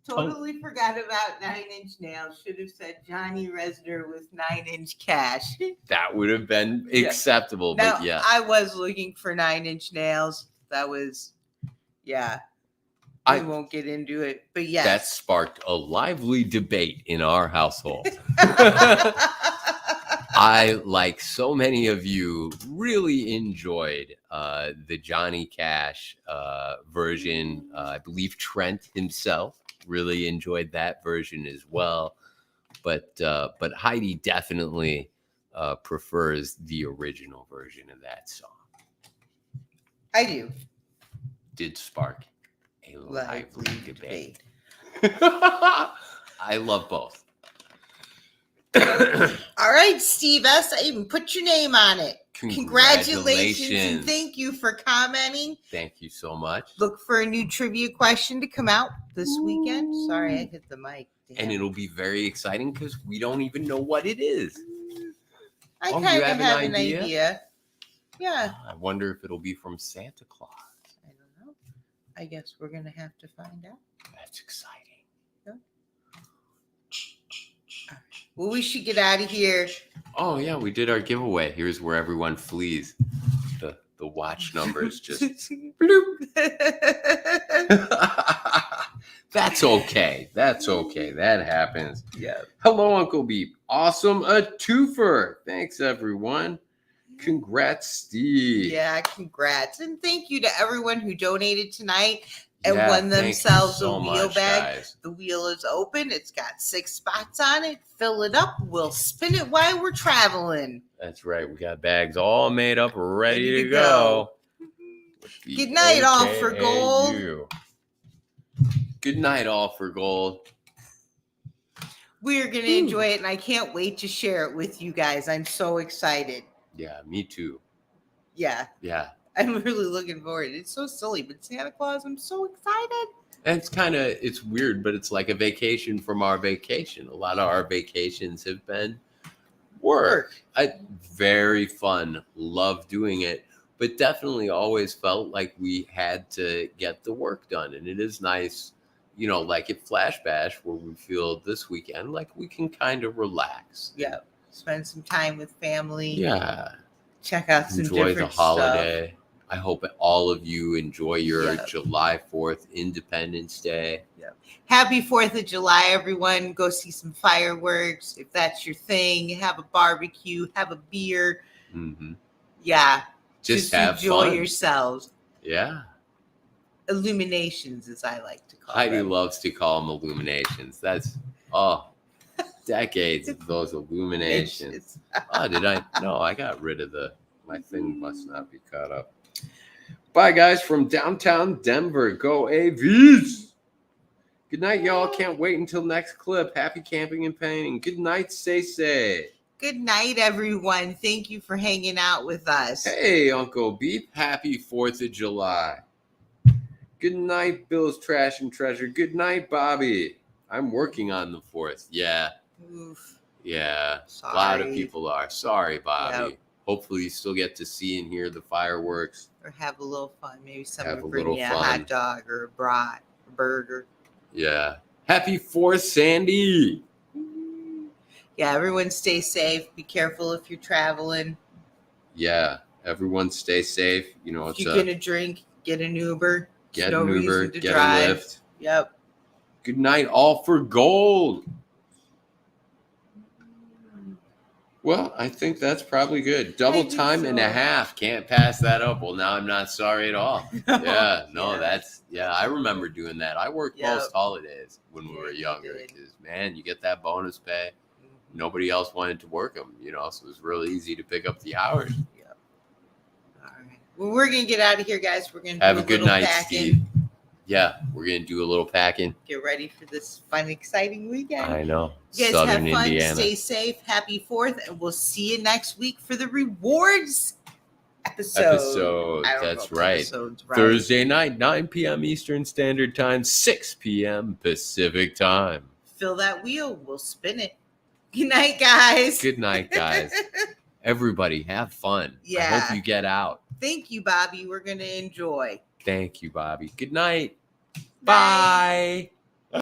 Speaker 2: Totally forgot about 9-inch nails. Should have said Johnny Resner with 9-inch cash.
Speaker 1: That would have been acceptable.
Speaker 2: Now,
Speaker 1: but yeah.
Speaker 2: I was looking for 9-inch nails. That was, yeah. I won't get into it, but yes.
Speaker 1: That sparked a lively debate in our household. I, like so many of you, really enjoyed the Johnny Cash version. I believe Trent himself really enjoyed that version as well. But Heidi definitely prefers the original version of that song.
Speaker 2: I do.
Speaker 1: Did spark a lively debate. I love both.
Speaker 2: All right, Steve S. I even put your name on it. Congratulations and thank you for commenting.
Speaker 1: Thank you so much.
Speaker 2: Look for a new trivia question to come out this weekend. Sorry, I hit the mic. Damn.
Speaker 1: And it'll be very exciting because we don't even know what it is.
Speaker 2: I kind of have an idea. Yeah.
Speaker 1: I wonder if it'll be from Santa Claus.
Speaker 2: I don't know. I guess we're going to have to find out.
Speaker 1: That's exciting.
Speaker 2: Yeah. Right. Well, we should get out of here.
Speaker 1: Oh, yeah, we did our giveaway. Here's where everyone flees. The watch numbers just bloop. That's okay. That's okay. That happens.
Speaker 2: Yeah.
Speaker 1: Hello, Uncle Beep. Awesome. A twofer. Thanks, everyone. Congrats, Steve.
Speaker 2: Yeah, congrats. And thank you to everyone who donated tonight and won themselves a wheel bag.
Speaker 1: Guys.
Speaker 2: The wheel is open. It's got 6 spots on it. Fill it up. We'll spin it while we're traveling.
Speaker 1: That's right. We got bags all made up, ready to go.
Speaker 2: Good night, all for gold.
Speaker 1: Good night, all for gold.
Speaker 2: We're going to enjoy it, and I can't wait to share it with you guys. I'm so excited.
Speaker 1: Yeah, me too.
Speaker 2: Yeah.
Speaker 1: Yeah.
Speaker 2: I'm really looking forward. It's so silly, but Santa Claus, I'm so excited.
Speaker 1: And it's weird, but it's like a vacation from our vacation. A lot of our vacations have been work. Very fun. Love doing it. But definitely always felt like we had to get the work done. And it is nice, like at Flash Bash, where we feel this weekend like we can kind of relax.
Speaker 2: Yeah. Spend some time with family.
Speaker 1: Yeah.
Speaker 2: Check out some
Speaker 1: enjoy
Speaker 2: different
Speaker 1: the holiday.
Speaker 2: stuff.
Speaker 1: I hope all of you enjoy your July 4th Independence Day.
Speaker 2: Yeah. Happy 4th of July, everyone. Go see some fireworks. If that's your thing, have a barbecue, have a beer.
Speaker 1: Mm-hmm.
Speaker 2: Yeah.
Speaker 1: Just have
Speaker 2: enjoy
Speaker 1: fun.
Speaker 2: Yourselves.
Speaker 1: Yeah.
Speaker 2: Illuminations, as I like to call
Speaker 1: Heidi
Speaker 2: them.
Speaker 1: loves to call them illuminations. That's, decades of those illuminations. Did I? No, I got rid of my thing must not be caught up. Bye, guys, from downtown Denver. Go AVs. Good night, y'all. Can't wait until next clip. Happy camping and painting. Good night. Stay safe.
Speaker 2: Good night, everyone. Thank you for hanging out with us.
Speaker 1: Hey, Uncle Beep. Happy 4th of July. Good night, Bill's Trash and Treasure. Good night, Bobby. I'm working on the 4th. Yeah.
Speaker 2: Oof.
Speaker 1: Yeah.
Speaker 2: Sorry.
Speaker 1: A lot of people are. Sorry, Bobby.
Speaker 2: Yep.
Speaker 1: Hopefully you still get to see and hear the fireworks.
Speaker 2: Or have a little fun. Maybe someone
Speaker 1: Have a
Speaker 2: bring
Speaker 1: little
Speaker 2: you a
Speaker 1: fun.
Speaker 2: hot dog or a brat, a burger.
Speaker 1: Yeah. Happy 4th, Sandy.
Speaker 2: Yeah, everyone stay safe. Be careful if you're traveling.
Speaker 1: Yeah. Everyone stay safe.
Speaker 2: If you're going to drink, get an Uber.
Speaker 1: Get
Speaker 2: no
Speaker 1: an Uber,
Speaker 2: reason to
Speaker 1: get
Speaker 2: drive.
Speaker 1: a Lyft.
Speaker 2: Yep.
Speaker 1: Good night, all for gold. Well, I think that's probably good. Double time and a half. Can't pass that up. Well, now I'm not sorry at all. Yeah, no, I remember doing that. I worked most holidays when we were younger because, man, you get that bonus pay. Nobody else wanted to work them, so it was really easy to pick up the hours.
Speaker 2: Yep. All right. Well, we're going to get out of here, guys. We're going to
Speaker 1: have a good night, Steve. Yeah, we're going to do a little packing.
Speaker 2: Get ready for this fun, exciting weekend.
Speaker 1: I know.
Speaker 2: You guys
Speaker 1: Southern
Speaker 2: have fun,
Speaker 1: Indiana.
Speaker 2: Stay safe, happy 4th, and we'll see you next week for the rewards episode.
Speaker 1: That's right. Thursday night, 9 p.m. Eastern Standard Time, 6 p.m. Pacific Time.
Speaker 2: Fill that wheel. We'll spin it. Good night, guys.
Speaker 1: Good night, guys. Everybody, have fun.
Speaker 2: Yeah.
Speaker 1: I hope you get out.
Speaker 2: Thank you, Bobby. We're going to enjoy.
Speaker 1: Thank you, Bobby. Good night. Bye.